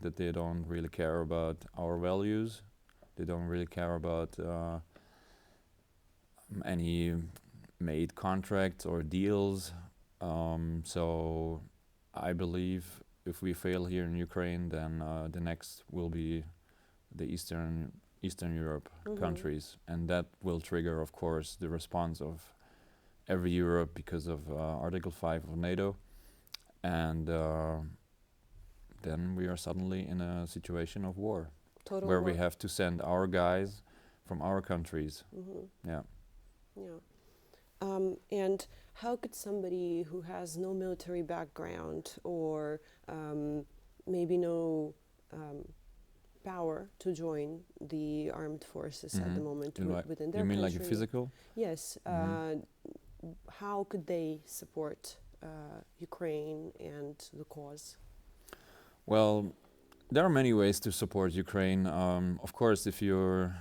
that they don't really care about our values. They don't really care about any made contracts or deals. So I believe if we fail here in Ukraine, then the next will be the Eastern Europe countries, and that will trigger, of course, the response of every Europe because of Article 5 of NATO, and then we are suddenly in a situation of war, Total where war. we have to send our guys from our countries. Yeah. Yeah. And how could somebody who has no military background or maybe no power to join the armed forces at the moment within their You mean country. like a physical? Yes. How could they support Ukraine and the cause? Well, there are many ways to support Ukraine. Of course, if you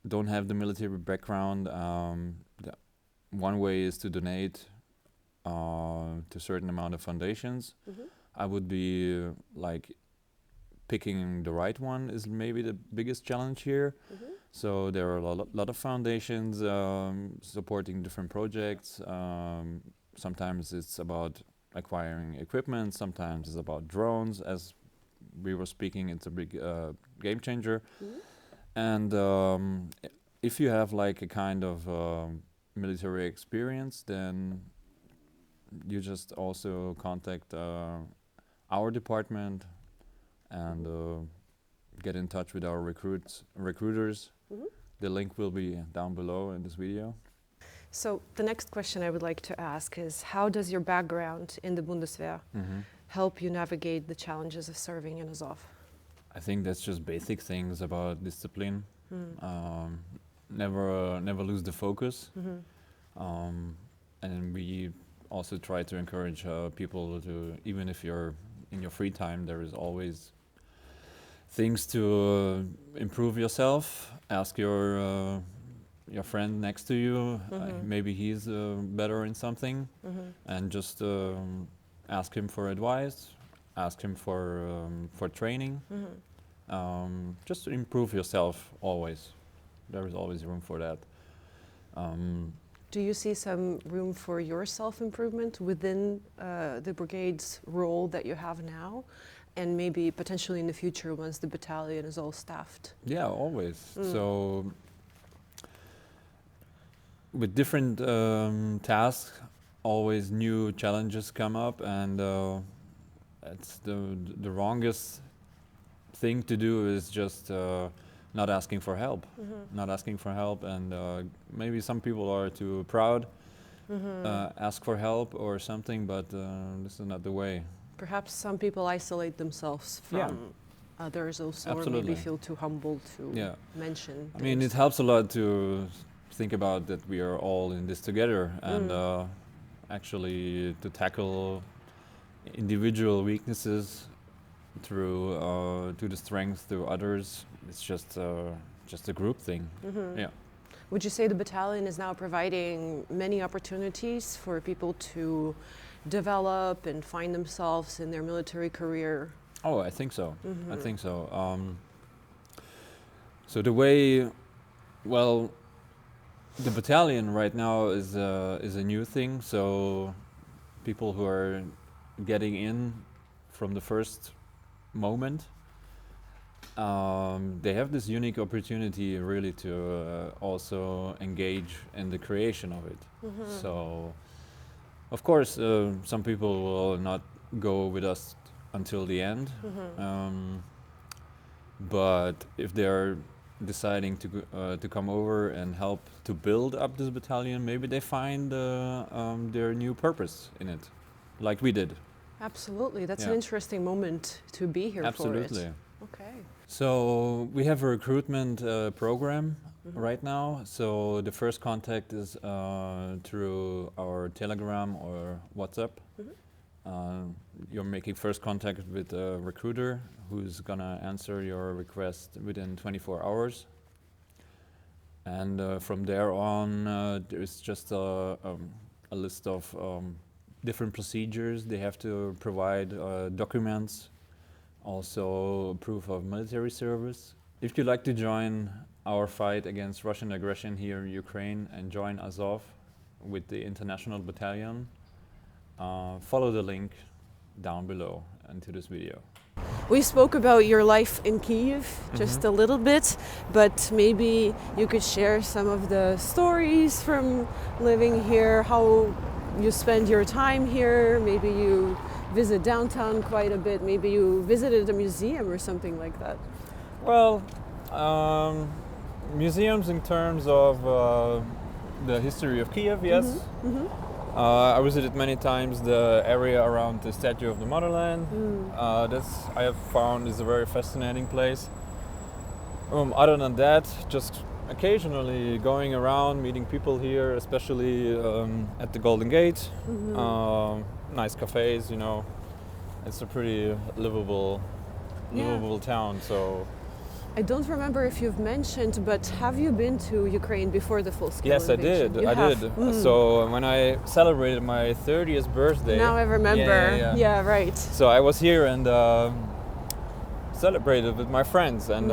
don't have the military background, one way is to donate to a certain amount of foundations. I would be like picking the right one is maybe the biggest challenge here. So there are a lot of foundations supporting different projects. Sometimes it's about acquiring equipment. Sometimes it's about drones. As we were speaking, it's a big game changer. And if you have like a kind of military experience, then you just also contact our department and get in touch with our recruiters. The link will be down below in this video. So the next question I would like to ask is, how does your background in the Bundeswehr help you navigate the challenges of serving in Azov? I think that's just basic things about discipline. Never lose the focus. And we also try to encourage people to, even if you're in your free time, there is always things to improve yourself. Ask your friend next to you. Maybe he's better in something, and just ask him for advice. Ask him for training. Just to improve yourself always. There is always room for that. Do you see some room for your self-improvement within the brigade's role that you have now, and maybe potentially in the future once the battalion is all staffed? Yeah, always. So with different tasks, always new challenges come up, and it's the wrongest thing to do is just not asking for help. Not asking for help, and maybe some people are too proud, ask for help or something, but this is not the way. Perhaps some people isolate themselves from others also, Absolutely. or maybe feel too humble to mention. I mean, it helps a lot to think about that we are all in this together, and actually to tackle individual weaknesses through to the strength to others. It's just a group thing. Yeah. Would you say the battalion is now providing many opportunities for people to develop and find themselves in their military career? Oh, I think so. I think so. So the way, well, the battalion right now is a new thing. So people who are getting in from the first moment, they have this unique opportunity really to also engage in the creation of it. So, of course, some people will not go with us until the end, but if they're deciding to come over and help to build up this battalion, maybe they find their new purpose in it, like we did. Absolutely, that's an interesting moment to be here for it. Absolutely. Okay. So we have a recruitment program right now. So the first contact is through our Telegram or WhatsApp. You're making first contact with a recruiter who's gonna answer your request within 24 hours. And from there on, there's just a list of different procedures. They have to provide documents, also proof of military service. If you'd like to join our fight against Russian aggression here in Ukraine and join Azov with the International Battalion, follow the link down below into this video. We spoke about your life in Kyiv just a little bit, but maybe you could share some of the stories from living here, how you spend your time here. Maybe you visit downtown quite a bit, maybe you visited a museum or something like that. Well, museums in terms of the history of Kyiv, yes. I visited many times the area around the Statue of the Motherland. That's, I have found, is a very fascinating place. Other than that, just occasionally going around, meeting people here, especially at the Golden Gate. Nice cafes, you know. It's a pretty livable town. So I don't remember if you've mentioned, but have you been to Ukraine before the full-scale yes, invasion? I did. So when I celebrated my 30th birthday. Now I remember. Yeah, right. So I was here and celebrated with my friends, and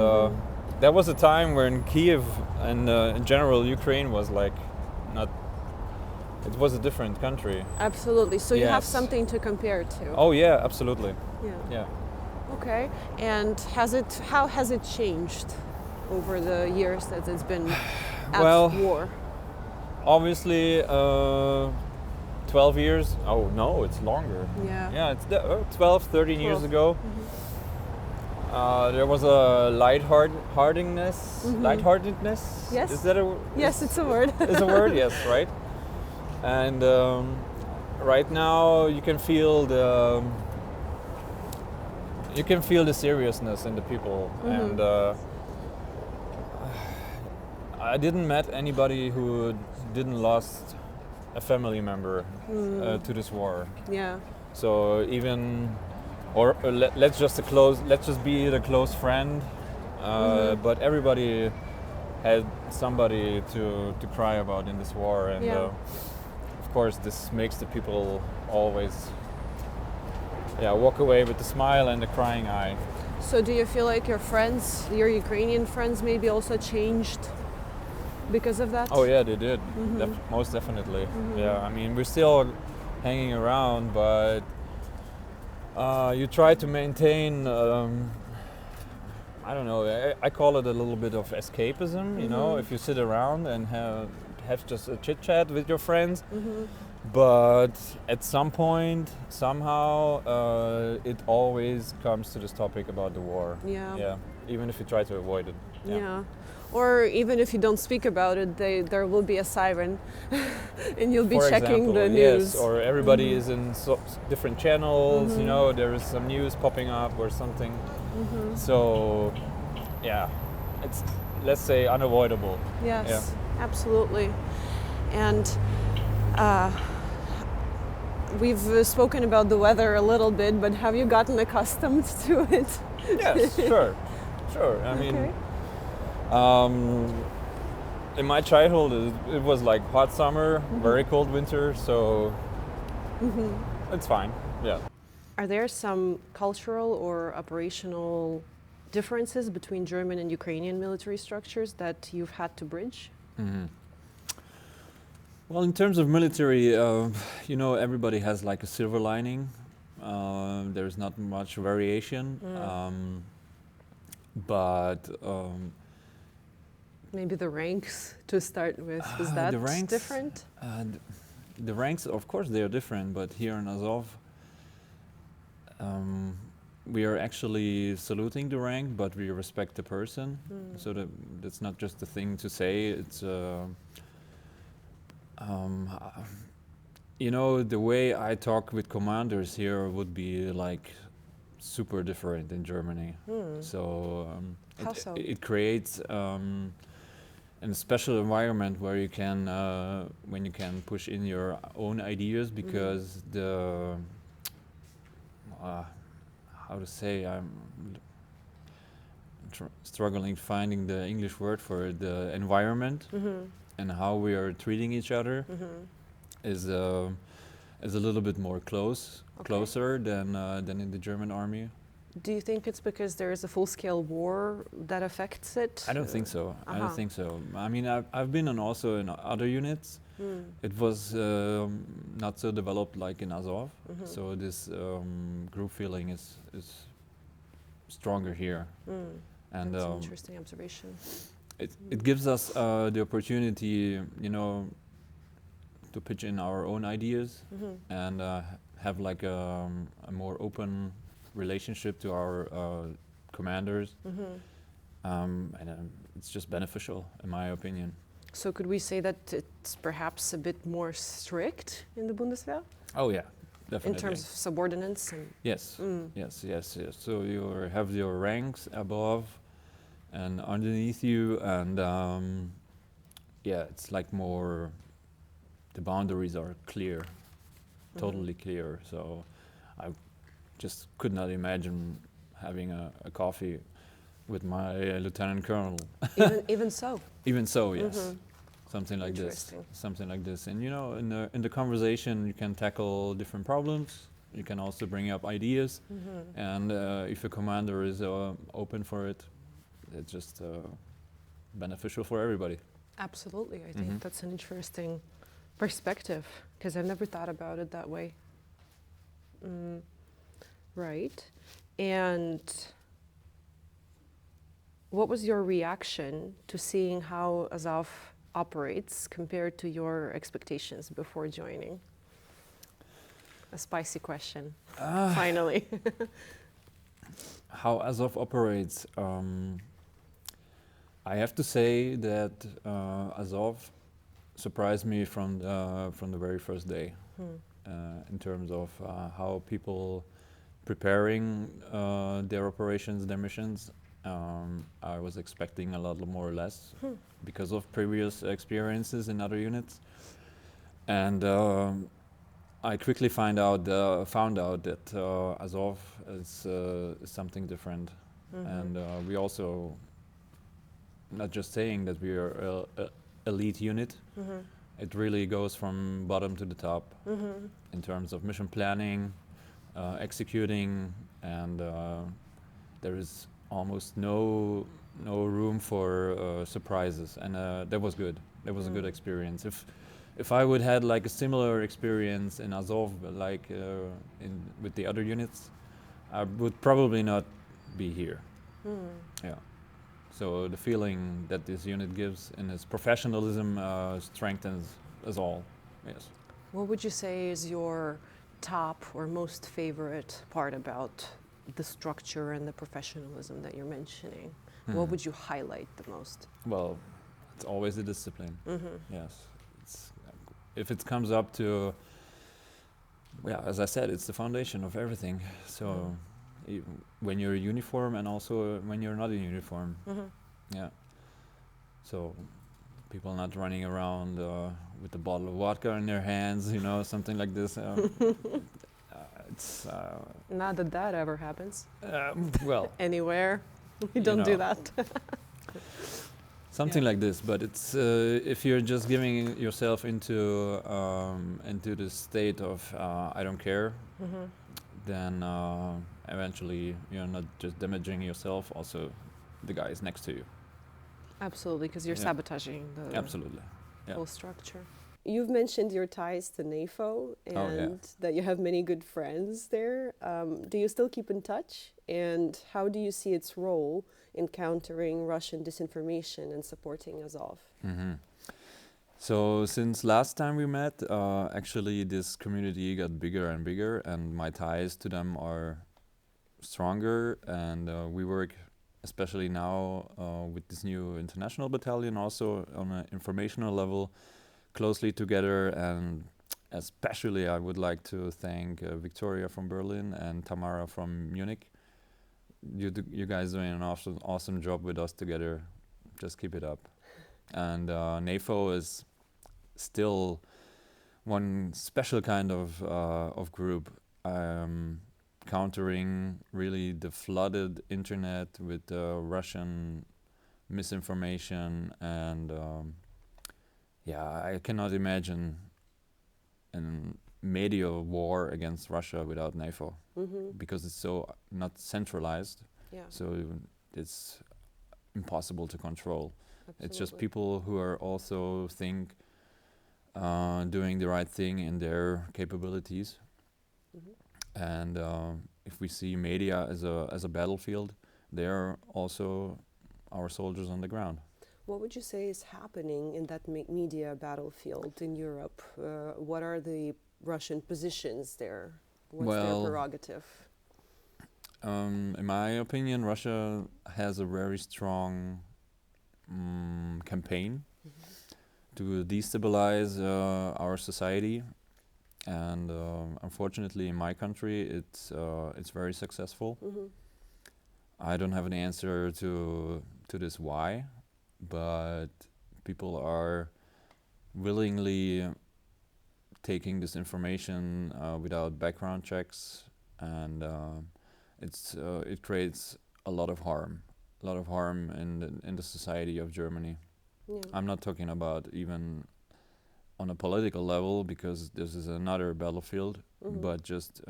that was a time when Kiev and in general Ukraine was like not. It was a different country. Absolutely. So you have Yes. something to compare to. Oh yeah, absolutely. Yeah. Yeah. Okay. And how has it changed over the years that it's been at Well, war? Obviously, 12 years. Oh no, it's longer. Yeah. Yeah, it's 12, 13 years 12. ago. There was a lightheartedness. Lightheartedness. Yes. Is that a? Yes, it's a word. It's a word. Yes, right. And right now you can feel the seriousness in the people, and I didn't met anybody who didn't lost a family member to this war. Yeah. So even, let's just be the close friend, but everybody had somebody to cry about in this war, and of course this makes the people always walk away with a smile and a crying eye. So do you feel like your Ukrainian friends maybe also changed because of that? Oh yeah, they did. Most definitely. Yeah, I mean we're still hanging around, but you try to maintain. I don't know. I call it a little bit of escapism. You know, if you sit around and have just a chit chat with your friends. But at some point, somehow, it always comes to this topic about the war. Yeah. Yeah. Even if you try to avoid it. Yeah. Or even if you don't speak about it, there will be a siren, and you'll be For checking example, the news. yes, or everybody is in different channels. You know, there is some news popping up or something. So, yeah, it's, let's say, unavoidable. Yes, absolutely. And we've spoken about the weather a little bit, but have you gotten accustomed to it? Yes, sure. I mean, in my childhood, it was like hot summer, very cold winter, so it's fine. Yeah. Are there some cultural or operational differences between German and Ukrainian military structures that you've had to bridge? Well, in terms of military, you know, everybody has like a silver lining. There's not much variation, but maybe the ranks to start with, is that the ranks, different? The ranks, of course, they are different, but here in Azov, we are actually saluting the rank, but we respect the person. So that's not just a thing to say. It's you know, the way I talk with commanders here would be like super different in Germany. So How so? it creates a special environment where you can when you can push in your own ideas, because the how to say, I'm struggling finding the English word for it, the environment and how we are treating each other is a little bit more closer than in the German army. Do you think it's because there is a full-scale war that affects it? I don't think so. I don't think so. I mean, I've been also in other units. It was not so developed like in Azov, so this group feeling is stronger here. And that's an interesting observation. It gives us the opportunity, you know, to pitch in our own ideas and have like a more open relationship to our commanders, and it's just beneficial, in my opinion. So could we say that it's perhaps a bit more strict in the Bundeswehr? Oh yeah, definitely. In terms of subordinates? And yes, yes. So you have your ranks above, and underneath you, and yeah, it's like more. The boundaries are clear, totally clear. So I just could not imagine having a coffee with my lieutenant colonel. Even so. Even so, yes, something like this, Interesting. something like this. And you know, in the conversation, you can tackle different problems. You can also bring up ideas, and if a commander is open for it, it's just beneficial for everybody. Absolutely. I think that's an interesting perspective because I've never thought about it that way. Right. And what was your reaction to seeing how Azov operates compared to your expectations before joining? A spicy question, finally. How Azov operates, I have to say that Azov surprised me from the very first day, in terms of how people preparing their operations, their missions. I was expecting a lot more or less because of previous experiences in other units, and I quickly found out that Azov is something different, and we also not just saying that we are a elite unit. It really goes from bottom to the top in terms of mission planning, executing, and there is almost no room for surprises, and that was good. That was a good experience. If I would had like a similar experience in Azov, like with the other units, I would probably not be here. Yeah. So the feeling that this unit gives in its professionalism strengthens us all. Yes. What would you say is your top or most favorite part about the structure and the professionalism that you're mentioning? What would you highlight the most? Well, it's always the discipline. Yes. If it comes up to, yeah, as I said, it's the foundation of everything. So when you're in uniform and also when you're not in uniform. Yeah. So people not running around with a bottle of vodka in their hands, you know, something like this. It's Not that that ever happens well, anywhere. We You don't do know. that. something like this. But it's if you're just giving yourself into the state of I don't care, then eventually you're not just damaging yourself, also the guys next to you. Absolutely, because you're Yeah. sabotaging the Absolutely. Yeah. whole structure. You've mentioned your ties to NAFO and Oh, yeah. that you have many good friends there. Do you still keep in touch? And how do you see its role in countering Russian disinformation and supporting Azov? So since last time we met, actually this community got bigger and bigger, and my ties to them are stronger. And we work, especially now with this new international battalion, also on an informational level, closely together. And especially, I would like to thank Victoria from Berlin and Tamara from Munich. You guys doing an awesome job with us together. Just keep it up. And NAFO is still one special kind of group, countering really the flooded internet with Russian misinformation, and yeah, I cannot imagine a media war against Russia without NAFO, because it's so not centralized, Yeah, so it's impossible to control. It's just absolutely. people who are also think doing the right thing in their capabilities. And if we see media as a battlefield, they are also our soldiers on the ground. What would you say is happening in that media battlefield in Europe? What are the Russian positions there? What's their Well, prerogative? in my opinion, Russia has a very strong campaign to destabilize our society, and unfortunately, in my country, it's very successful. I don't have an answer to this why, but people are willingly taking this information without background checks, and it creates a lot of harm in the society of Germany. Yeah. I'm not talking about even on a political level, because this is another battlefield, but just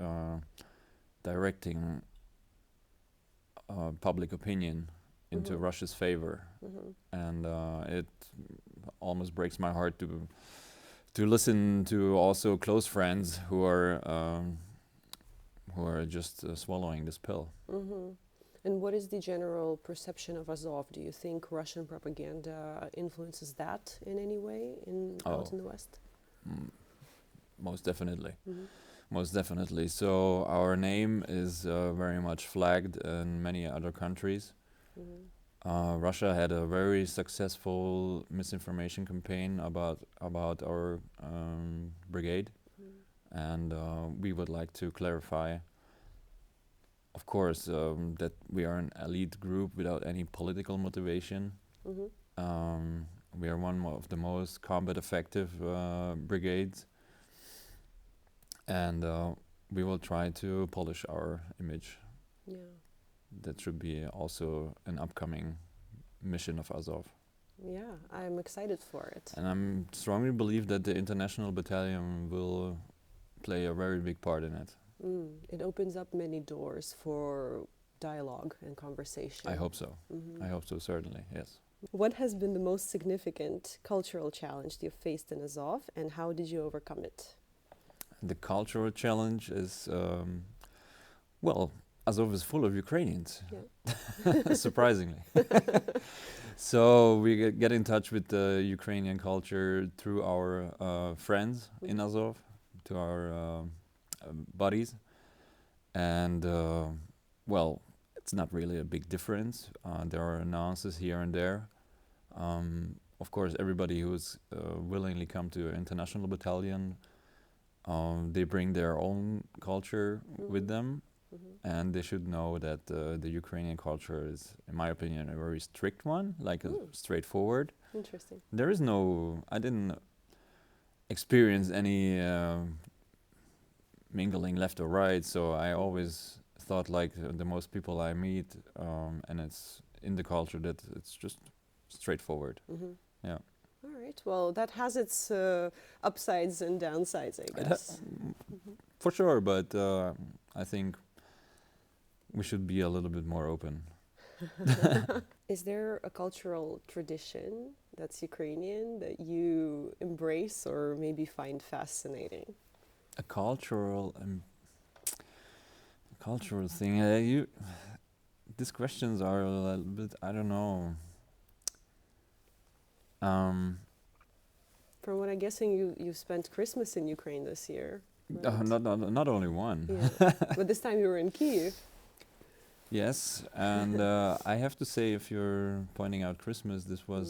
directing public opinion into Russia's favor, and it almost breaks my heart to listen to also close friends who are just swallowing this pill. And what is the general perception of Azov? Do you think Russian propaganda influences that in any way out in the West? Most definitely. Most definitely. So our name is very much flagged in many other countries. Russia had a very successful misinformation campaign about our brigade, and we would like to clarify, of course, that we are an elite group without any political motivation. We are one of the most combat effective brigades, and we will try to polish our image. Yeah. That should be also an upcoming mission of Azov. Yeah, I'm excited for it. And I strongly believe that the International Battalion will play a very big part in it. It opens up many doors for dialogue and conversation. I hope so. I hope so, certainly, yes. What has been the most significant cultural challenge you've faced in Azov, and how did you overcome it? The cultural challenge is, well, Azov is full of Ukrainians, surprisingly. So we get in touch with the Ukrainian culture through our friends in Azov, to our buddies. And, well, it's not really a big difference. There are nuances here and there. Of course, everybody who's willingly come to International Battalion, they bring their own culture with them. And they should know that the Ukrainian culture is, in my opinion, a very strict one, like straightforward. Interesting. There is I didn't experience any mingling left or right, so I always thought like the most people I meet, and it's in the culture that it's just straightforward. Yeah. All right. Well, that has its upsides and downsides, I guess. For sure, but I think we should be a little bit more open. Is there a cultural tradition that's Ukrainian that you embrace or maybe find fascinating? A cultural thing. These questions are a little bit, I don't know. From what I'm guessing, you spent Christmas in Ukraine this year. Right? Not only one. Yeah. But this time you were in Kyiv. Yes, and I have to say, if you're pointing out Christmas, this was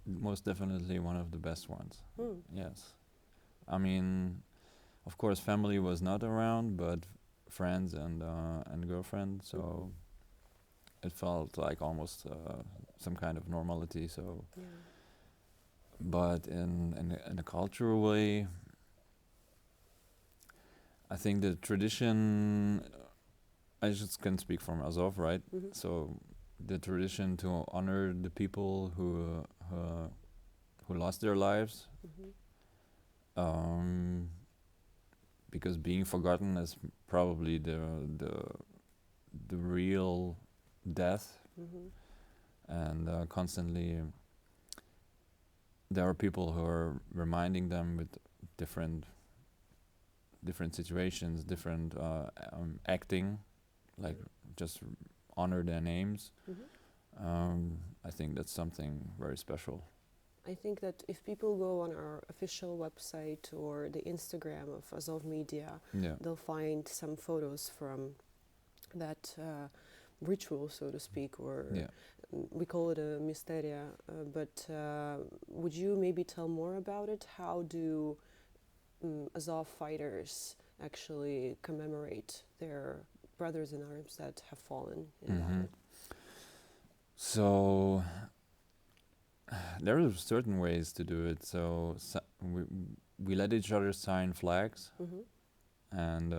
most definitely one of the best ones. Yes. I mean, of course, family was not around, but friends and girlfriend, so it felt like almost some kind of normality. So, but in a cultural way, I think the tradition. I just can speak from Azov, right? So the tradition to honor the people who lost their lives, because being forgotten is probably the real death, and constantly there are people who are reminding them with different situations, different acting. Like just honor their names. I think that's something very special. I think that if people go on our official website or the Instagram of Azov Media, they'll find some photos from that ritual, so to speak, or we call it a mysteria. But would you maybe tell more about it? How do Azov fighters actually commemorate their brothers in arms that have fallen in battle? So there are certain ways to do it. So, we let each other sign flags, and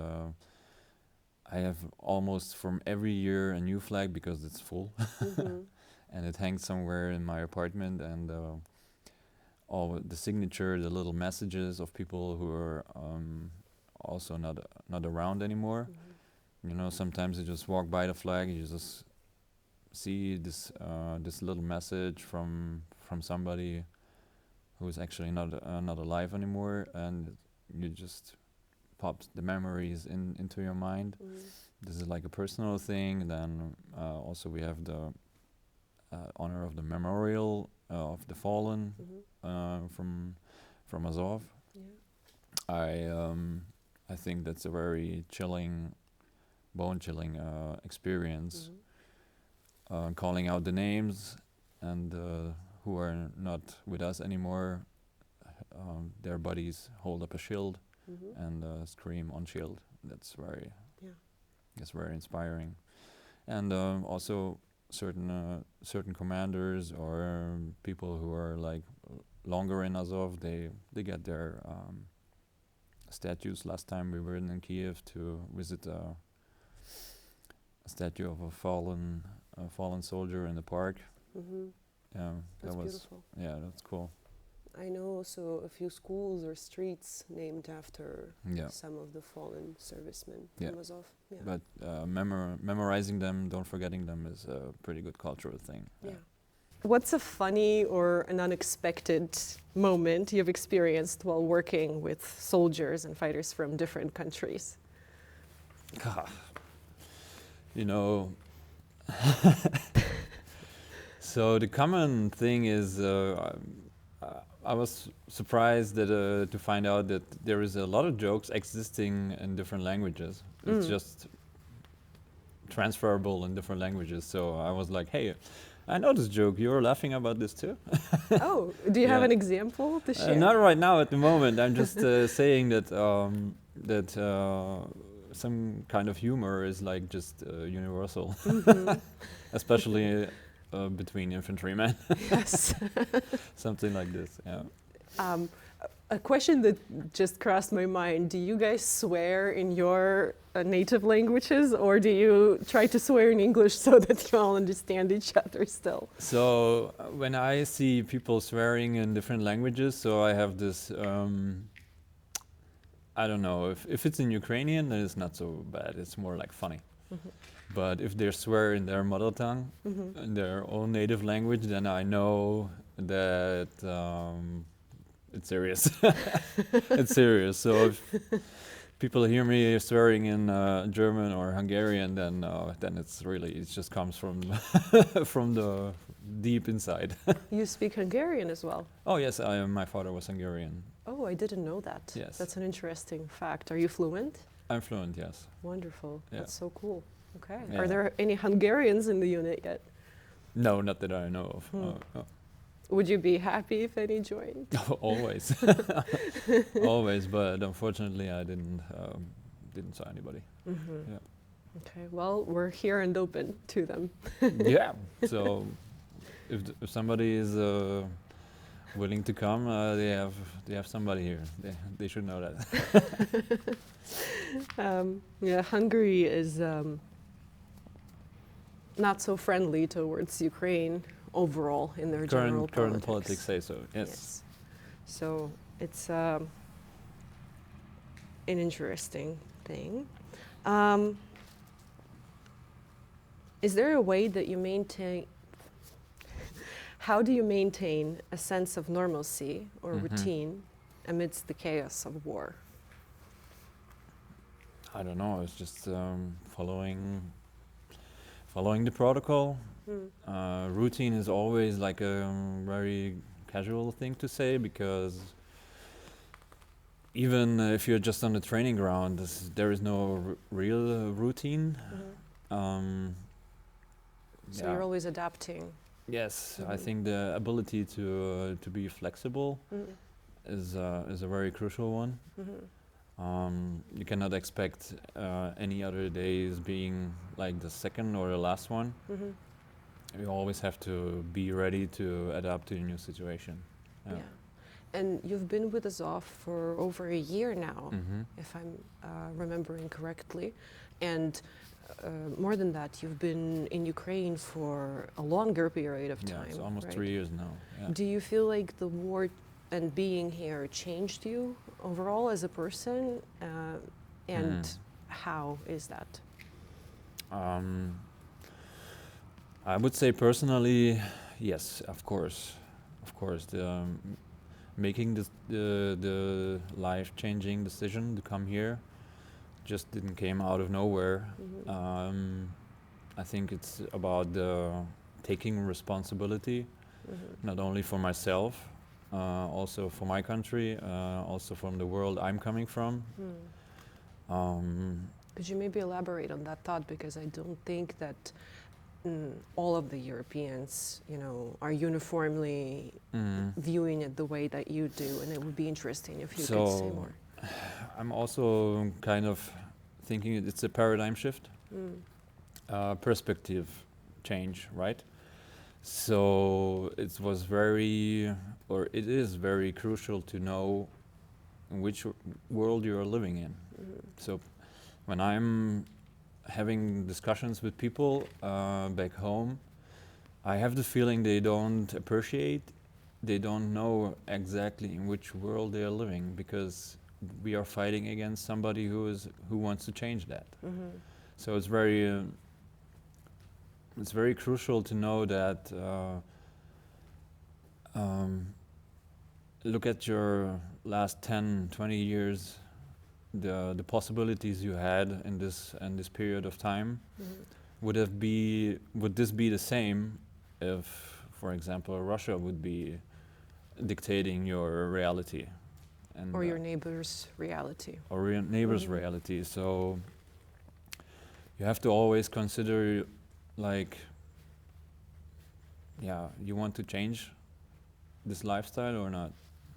I have almost from every year a new flag because it's full, and it hangs somewhere in my apartment. And all the signature, the little messages of people who are also not around anymore. You know, sometimes you just walk by the flag, you just see this little message from somebody who is actually not alive anymore, and you just pops the memories into your mind. This is like a personal thing. Then also we have the honor of the memorial of the fallen from Azov. I think that's a very chilling, bone-chilling experience. Calling out the names and who are not with us anymore. Their bodies hold up a shield and scream on shield. That's very inspiring. And also certain commanders or people who are like longer in Azov, they get their statues. Last time we were in Kiev to visit a statue of a fallen soldier in the park. Yeah, That's beautiful. Yeah, that's cool. I know also a few schools or streets named after some of the fallen servicemen from Azov. Yeah. But memorizing them, don't forgetting them, is a pretty good cultural thing. What's a funny or an unexpected moment you've experienced while working with soldiers and fighters from different countries? You know, so the common thing is I was surprised that to find out that there is a lot of jokes existing in different languages. It's just transferable in different languages. So I was like, hey, I know this joke. You're laughing about this too? Oh, do you have an example to share? Not right now at the moment. I'm just saying that some kind of humor is like just universal, especially between infantrymen. Yes. Something like this, yeah. A question that just crossed my mind, do you guys swear in your native languages, or do you try to swear in English so that you all understand each other still? So when I see people swearing in different languages, so I have this, I don't know, if it's in Ukrainian, then it's not so bad, it's more like funny. But if they swear in their mother tongue, in their own native language, then I know that it's serious. It's serious. So if people hear me swearing in German or Hungarian, then it just comes from from the deep inside. You speak Hungarian as well? Oh yes, my father was Hungarian. Oh, I didn't know that. Yes. That's an interesting fact. Are you fluent? I'm fluent, yes. Wonderful. Yeah. That's so cool. Okay. Yeah. Are there any Hungarians in the unit yet? No, not that I know of. No. Would you be happy if any joined? Always. Always, but unfortunately I didn't saw anybody. Yeah. Okay, well, we're here and open to them. Yeah, so if somebody is willing to come, they have somebody here. They should know that. Yeah, Hungary is not so friendly towards Ukraine overall in their general current politics say so. Yes. So it's an interesting thing. Is there a way that you maintain? How do you maintain a sense of normalcy or routine amidst the chaos of war? I don't know. It's just following the protocol. Routine is always like a very casual thing to say, because even if you're just on the training ground, there is no real routine. So you're always adapting. Yes, I think the ability to be flexible is a very crucial one. You cannot expect any other days being like the second or the last one. you always have to be ready to adapt to a new situation. Yeah. And you've been with Azov for over a year now, if I'm remembering correctly. And more than that, you've been in Ukraine for a longer period of time. Yeah, it's almost right? 3 years now. Yeah. Do you feel like the war and being here changed you overall as a person? And how is that? I would say personally, yes, of course. Of course, making the life-changing decision to come here just didn't came out of nowhere. I think it's about taking responsibility, not only for myself, also for my country, also from the world I'm coming from. Could you maybe elaborate on that thought? Because I don't think that all of the Europeans, are uniformly viewing it the way that you do, and it would be interesting if you could say more. I'm also kind of thinking it's a paradigm shift, perspective change, right? So it was it is very crucial to know in which world you are living in. So when I'm having discussions with people back home, I have the feeling they don't appreciate, they don't know exactly in which world they are living, because we are fighting against somebody who wants to change that. So it's very crucial to know that. Look at your last 10, 20 years, the possibilities you had in this period of time. Would this be the same if, for example, Russia would be dictating your reality, or your neighbor's reality, or your neighbor's reality? So you have to always consider, like, you want to change this lifestyle or not?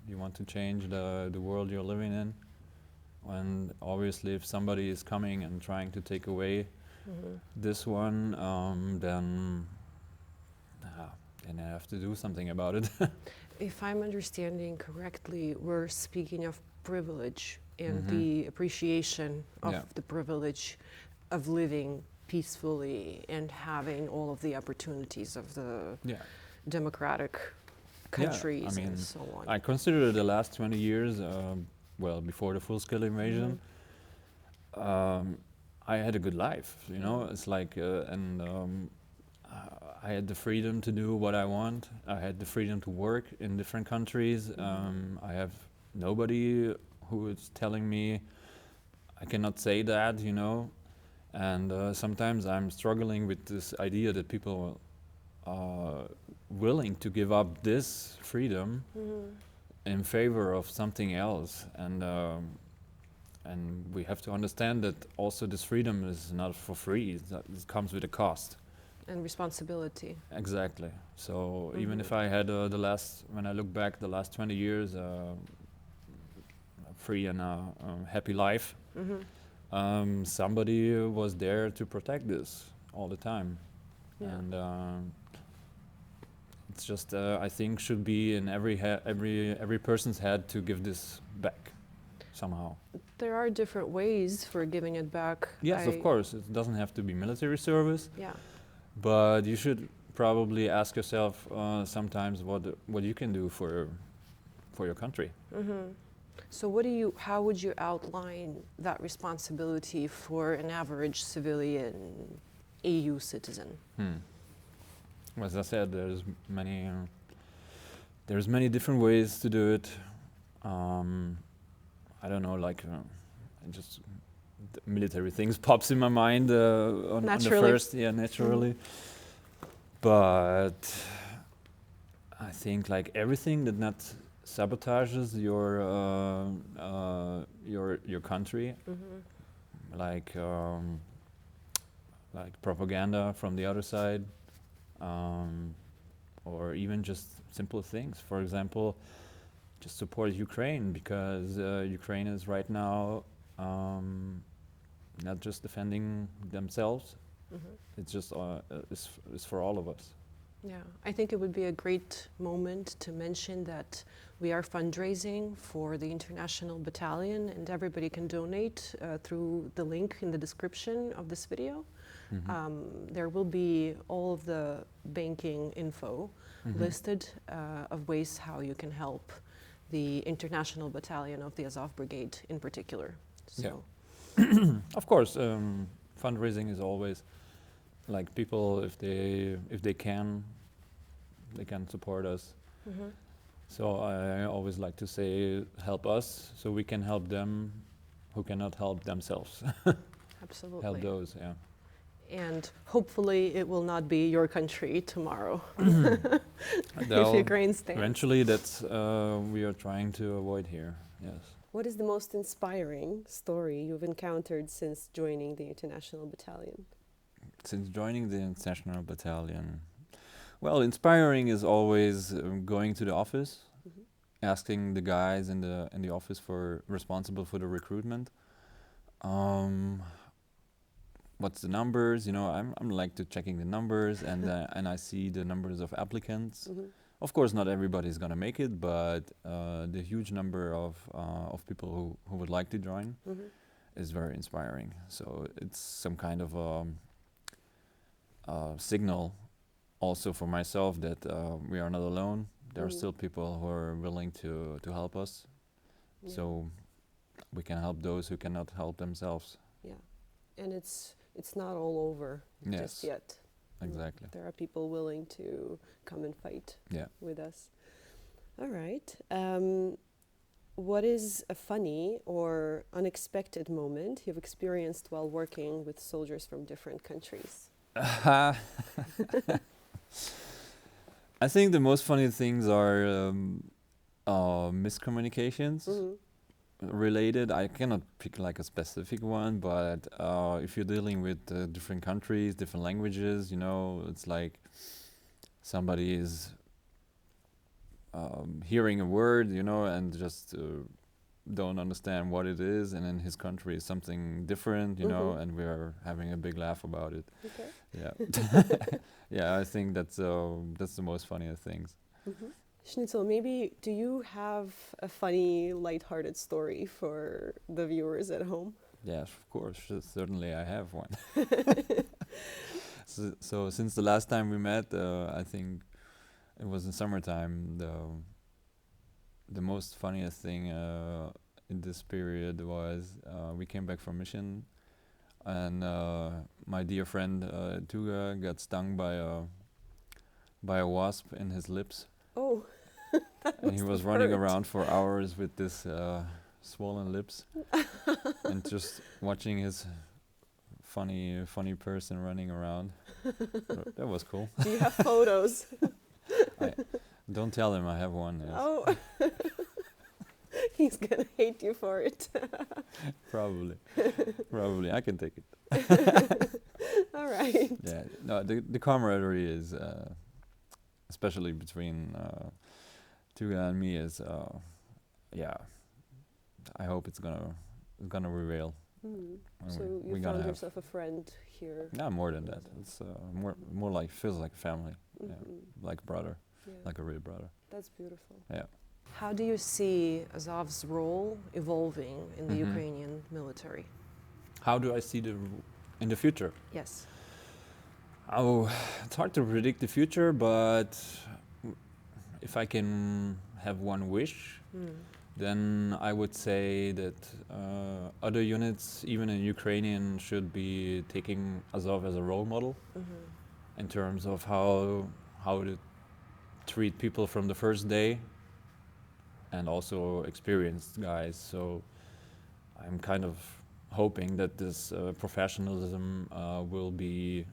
You want to change the world you're living in? And obviously, if somebody is coming and trying to take away this one, then I have to do something about it. If I'm understanding correctly, we're speaking of privilege and the appreciation of the privilege of living peacefully and having all of the opportunities of the democratic countries and so on. I consider the last 20 years, before the full-scale invasion, I had a good life. It's like, I had the freedom to do what I want. I had the freedom to work in different countries. I have nobody who is telling me I cannot say that, And sometimes I'm struggling with this idea that people are willing to give up this freedom in favor of something else, and we have to understand that also this freedom is not for free. It comes with a cost and responsibility. Exactly. So even if I had when I look back, the last 20 years, a free and happy life, somebody was there to protect this all the time. And it's just, I think, should be in every person's head to give this back somehow. There are different ways for giving it back. Yes, of course. It doesn't have to be military service. Yeah. But you should probably ask yourself sometimes what you can do for your country. So how would you outline that responsibility for an average civilian EU citizen? As I said, there's many different ways to do it. I don't know, like just military things pops in my mind on the first, naturally. But I think like everything that not sabotages your country, like propaganda from the other side, or even just simple things. For example, just support Ukraine, because Ukraine is right now not just defending themselves. It's just it's for all of us. Yeah, I think it would be a great moment to mention that we are fundraising for the International Battalion, and everybody can donate through the link in the description of this video. There will be all of the banking info listed of ways how you can help the International Battalion of the Azov Brigade in particular. So, Of course, fundraising is always like people, if they can, they can support us. So I always like to say, help us, so we can help them who cannot help themselves. absolutely. Help those, yeah. And hopefully it will not be your country tomorrow if Ukraine stands. Eventually, that's we are trying to avoid here. Yes. What is the most inspiring story you've encountered since joining the International Battalion? Since joining the International Battalion, well, inspiring is always going to the office, asking the guys in the office responsible for the recruitment. What's the numbers? You know, I'm like to checking the numbers, and I see the numbers of applicants. Of course, not everybody's gonna make it, but the huge number of people who would like to join is very inspiring. So it's some kind of signal also for myself that we are not alone. There are still people who are willing to help us, so we can help those who cannot help themselves. Yeah, and it's not all over just yet. Exactly. There are people willing to come and fight with us. All right. What is a funny or unexpected moment you've experienced while working with soldiers from different countries? I think the most funny things are miscommunications related. I cannot pick like a specific one, but if you're dealing with different countries, different languages, you know, it's like somebody is hearing a word, you know, and just don't understand what it is, and in his country is something different, you know, and we're having a big laugh about it. Okay. Yeah. Yeah, I think that's the most funniest things. Schnitzel, maybe do you have a funny, lighthearted story for the viewers at home? Yes, of course. Certainly I have one. So since the last time we met, I think it was in summertime, the most funniest thing in this period was we came back from mission, and my dear friend Tuga got stung by a wasp in his lips. Oh, and he was running around for hours with this swollen lips, and just watching his funny person running around. That was cool. Do you have photos? Don't tell him I have one. Yes. Oh, he's gonna hate you for it. Probably I can take it. All right. Yeah, no, the camaraderie is, especially between Tuga and me, is yeah. I hope it's gonna prevail. So you found yourself a friend here. Yeah, more than that. It's more like, feels like family, like brother, like a real brother. That's beautiful. Yeah. How do you see Azov's role evolving in the Ukrainian military? How do I see in the future? Yes. Oh, it's hard to predict the future, but if I can have one wish, then I would say that other units, even in Ukrainian, should be taking Azov as a role model in terms of how to treat people from the first day, and also experienced guys. So I'm kind of hoping that this professionalism will be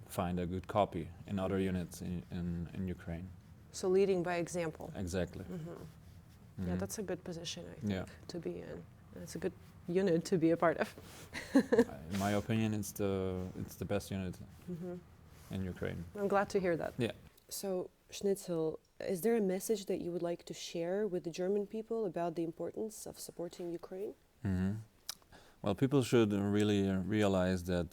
find a good copy in other units in Ukraine. So leading by example. Exactly. Yeah, that's a good position, I think, Yeah. to be in. And it's a good unit to be a part of. In my opinion, it's the best unit in Ukraine. I'm glad to hear that. Yeah. So, Schnitzel, is there a message that you would like to share with the German people about the importance of supporting Ukraine? Well, people should really realize that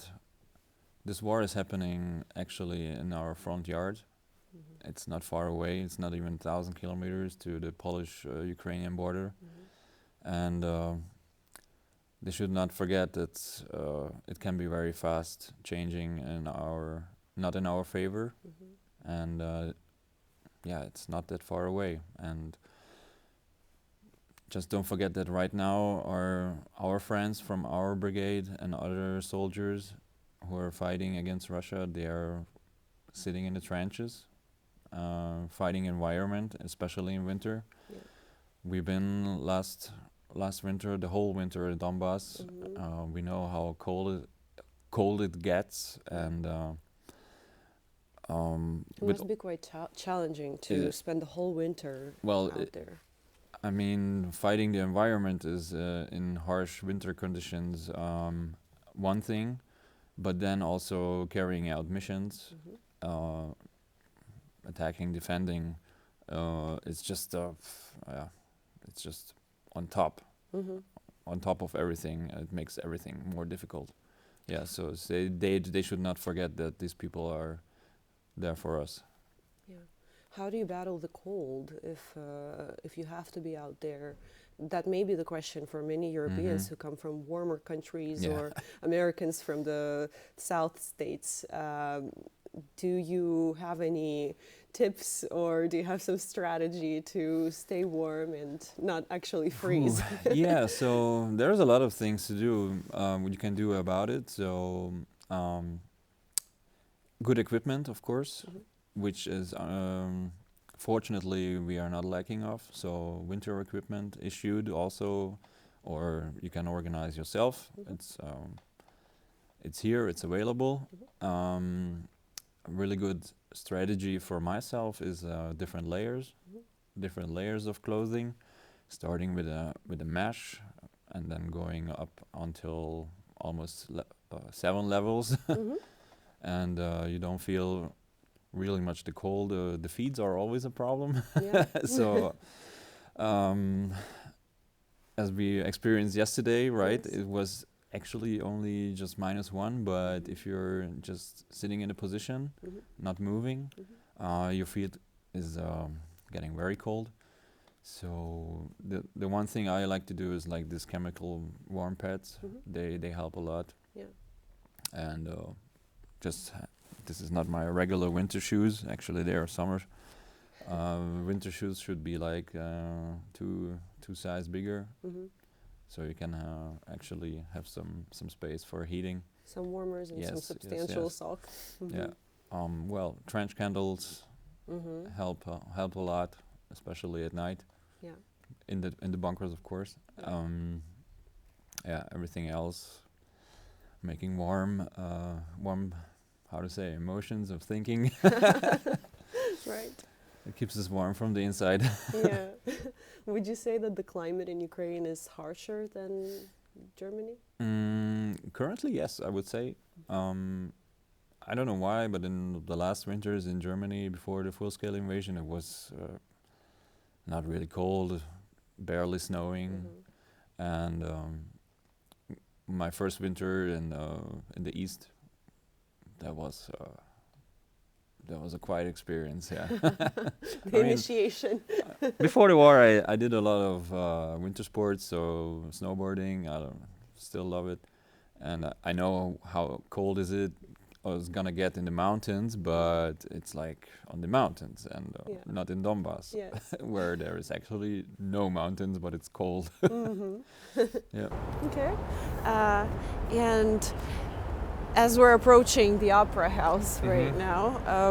This war is happening actually in our front yard. It's not far away. It's not even 1,000 kilometers to the Polish-Ukrainian border, and they should not forget that it can be very fast changing in our not in our favor, and yeah, it's not that far away. And just don't forget that right now our friends from our brigade and other soldiers who are fighting against Russia, they are sitting in the trenches, fighting environment, especially in winter. Yeah. We've been last winter, the whole winter in Donbass. We know how cold it gets, and It must be quite challenging to spend the whole winter out there. I mean, fighting the environment is in harsh winter conditions one thing, but then also carrying out missions, attacking, defending. It's just it's just on top of everything. It makes everything more difficult. Yeah, so they should not forget that these people are there for us. Yeah. How do you battle the cold if you have to be out there? That may be the question for many Europeans who come from warmer countries or Americans from the South States. Do you have any tips, or do you have some strategy to stay warm and not actually freeze? Yeah, so there's a lot of things to do, what you can do about it. So good equipment, of course, which is fortunately we are not lacking of. So winter equipment issued also, or you can organize yourself. It's here, it's available. A really good strategy for myself is different layers of clothing, starting with a mesh, and then going up until almost 7 levels, and you don't feel really much the cold. The feeds are always a problem. Yeah. So as we experienced yesterday, right, Yes. it was actually only just -1, but if you're just sitting in a position, not moving, your feet is getting very cold. So the one thing I like to do is like this chemical warm pads. They help a lot. Yeah. And this is not my regular winter shoes. Actually, they are summer. Winter shoes should be like two size bigger. So you can actually have some space for heating. Some warmers and some Yes, substantial yes. socks. Yeah. Well, trench candles help a lot, especially at night. Yeah. In the bunkers, of course. Yeah. Everything else, making warm. How to say, emotions of thinking. Right. It keeps us warm from the inside. Yeah. Would you say that the climate in Ukraine is harsher than Germany? Currently, yes, I would say. I don't know why, but in the last winters in Germany, before the full-scale invasion, it was not really cold, barely snowing, and my first winter in the east, that was a quiet experience. Yeah. The initiation. Before the war, I did a lot of winter sports, so snowboarding. Still love it, and I know how cold it's gonna get in the mountains, but it's like on the mountains and not in Donbass, Yes. where there is actually no mountains, but it's cold. Yeah. Okay. And as we're approaching the Opera House right now,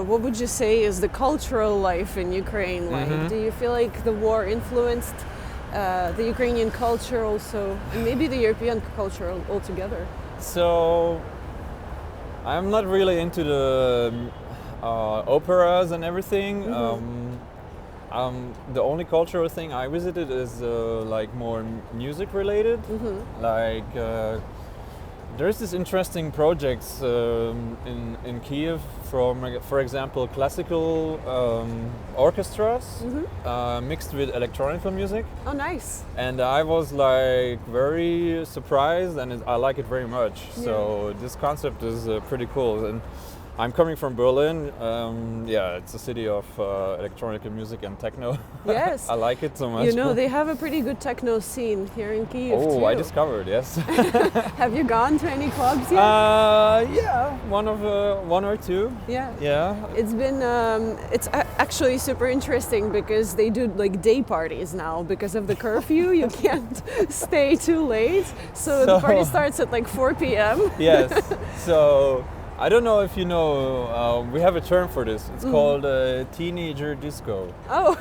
what would you say is the cultural life in Ukraine like? Do you feel like the war influenced the Ukrainian culture also, and maybe the European culture altogether? So I'm not really into the operas and everything. The only cultural thing I visited is like more music related, like There's this interesting projects in Kiev from, for example, classical orchestras mixed with electronic music. Oh, nice. And I was like very surprised, and I like it very much. Yeah. So this concept is pretty cool. And I'm coming from Berlin. Yeah, it's a city of electronic music and techno. Yes. I like it so much. You know, they have a pretty good techno scene here in Kiev Oh, too. I discovered, yes. Have you gone to any clubs yet? Yeah, one or two. Yeah. Yeah. It's been actually super interesting because they do like day parties now because of the curfew. You can't stay too late, so the party starts at like 4 p.m. Yes. So I don't know if you know, we have a term for this. It's called teenager disco. Oh.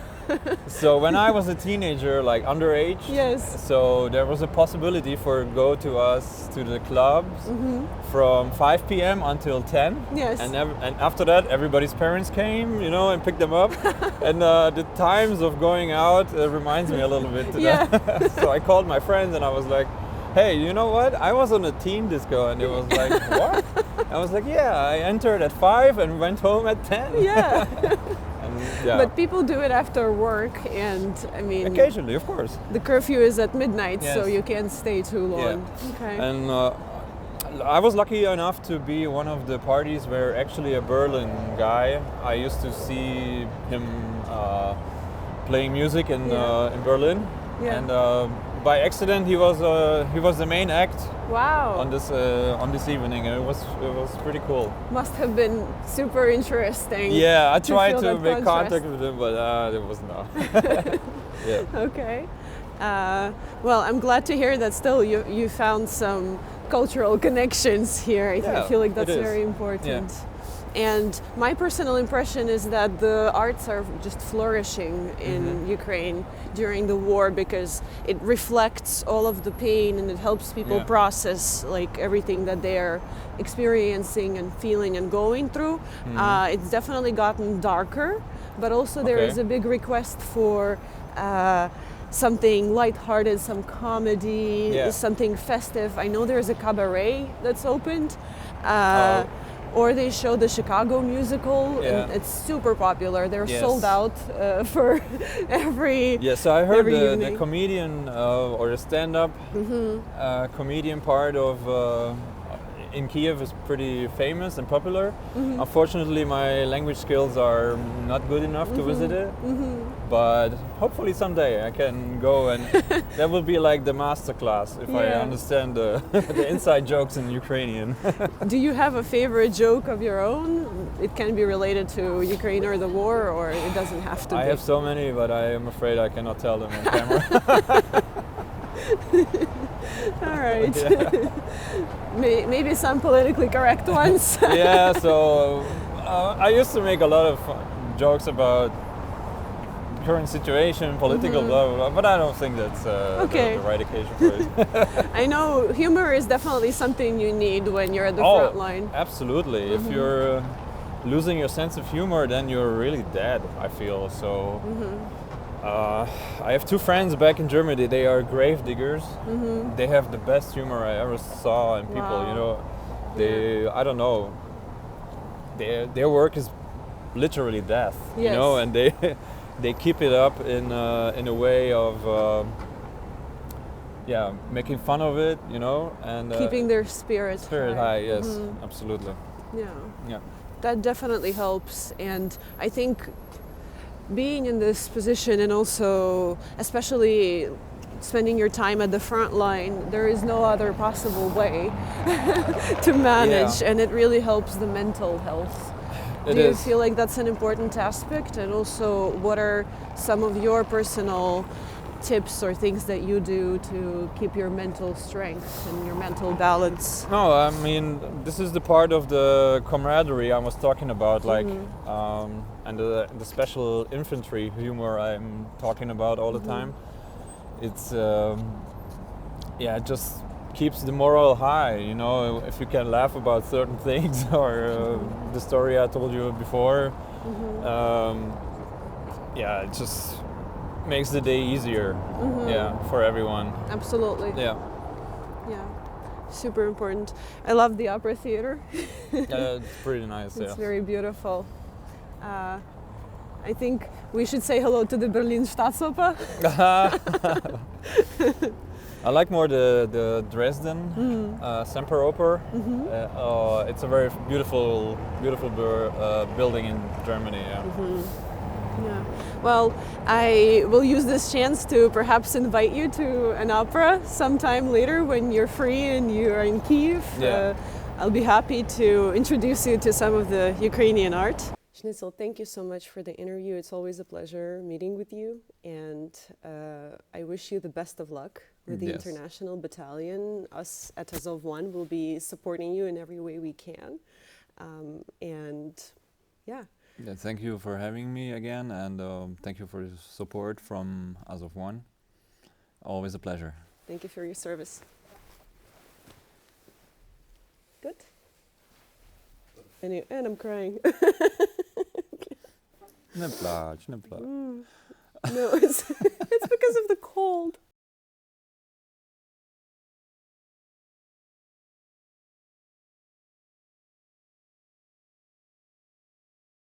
So when I was a teenager, like underage, Yes. so there was a possibility for go to us to the clubs from 5 p.m. until 10. Yes. And after that, everybody's parents came, you know, and picked them up. And the times of going out reminds me a little bit to Yeah. that. So I called my friends and I was like, hey, you know what? I was on a teen disco, and it was like, what? I was like, yeah, I entered at 5 and went home at 10. Yeah. And, yeah. But people do it after work, and I mean, Occasionally, of course. the curfew is at midnight, so Yes. you can't stay too long. Yeah. Okay. And I was lucky enough to be one of the parties where actually a Berlin guy, I used to see him playing music in Berlin. Yeah. And by accident, he was the main act Wow. on this evening, and it was pretty cool. Must have been super interesting. Yeah, I to tried feel to that make contrast. contact with him, but there was no. Yeah. Okay. Well, I'm glad to hear that still you found some cultural connections here. I Yeah, feel like it that's is. very important. Yeah. And my personal impression is that the arts are just flourishing in Ukraine during the war because it reflects all of the pain and it helps people Yeah. process like everything that they're experiencing and feeling and going through. It's definitely gotten darker, but also there Okay. is a big request for something lighthearted, some comedy, Yeah. something festive. I know there's a cabaret that's opened. Oh. Or they show the Chicago musical, Yeah. and it's super popular. They're Yes. sold out for every. Yeah, so I heard every the evening. comedian or the stand-up comedian part of in Kiev is pretty famous and popular. Unfortunately, my language skills are not good enough to visit it, but hopefully someday I can go, and that will be like the master class if I Yeah. understand the inside jokes in Ukrainian. Do you have a favorite joke of your own? It can be related to Ukraine or the war, or it doesn't have to I be. have so many, but I am afraid I cannot tell them on camera. All right. Yeah. Maybe some politically correct ones. Yeah, so I used to make a lot of jokes about current situation, political blah blah blah, but I don't think that's Okay. the right occasion for it. I know humor is definitely something you need when you're at the front line. Absolutely. If you're losing your sense of humor, then you're really dead, I feel. So I have two friends back in Germany. They are grave diggers. They have the best humor I ever saw in people. Wow. You know, I don't know. Their work is literally death. You know, Yes. and they keep it up in a way of making fun of it. You know, and Keeping their spirits spirit high. Yes, absolutely. Yeah. Yeah. That definitely helps, and I think being in this position and also especially spending your time at the front line, there is no other possible way to manage, Yeah. and it really helps the mental health. It Do you is. feel like that's an important aspect? And also, what are some of your personal tips or things that you do to keep your mental strength and your mental balance? No, I mean, this is the part of the camaraderie I was talking about, like, and the special infantry humor I'm talking about all the time. It's, it just keeps the morale high, you know, if you can laugh about certain things or the story I told you before. It just makes the day easier, for everyone. Absolutely. Yeah. Yeah. super important. I love the opera theater. It's pretty nice. It's Yeah. very beautiful. I think we should say hello to the Berlin Staatsoper. I like more the Dresden Semperoper. It's a very beautiful building in Germany. Yeah. Yeah. Well, I will use this chance to perhaps invite you to an opera sometime later when you're free and you are in Kiev. Yeah. I'll be happy to introduce you to some of the Ukrainian art. Schnitzel, thank you so much for the interview. It's always a pleasure meeting with you, and I wish you the best of luck with the Yes. International Battalion. Us at Azov 1 will be supporting you in every way we can. And yeah. Yeah, thank you for having me again, and thank you for the support from Azov One. Always a pleasure. Thank you for your service. Good. And I'm crying. Ne plać. No, it's because of the cold.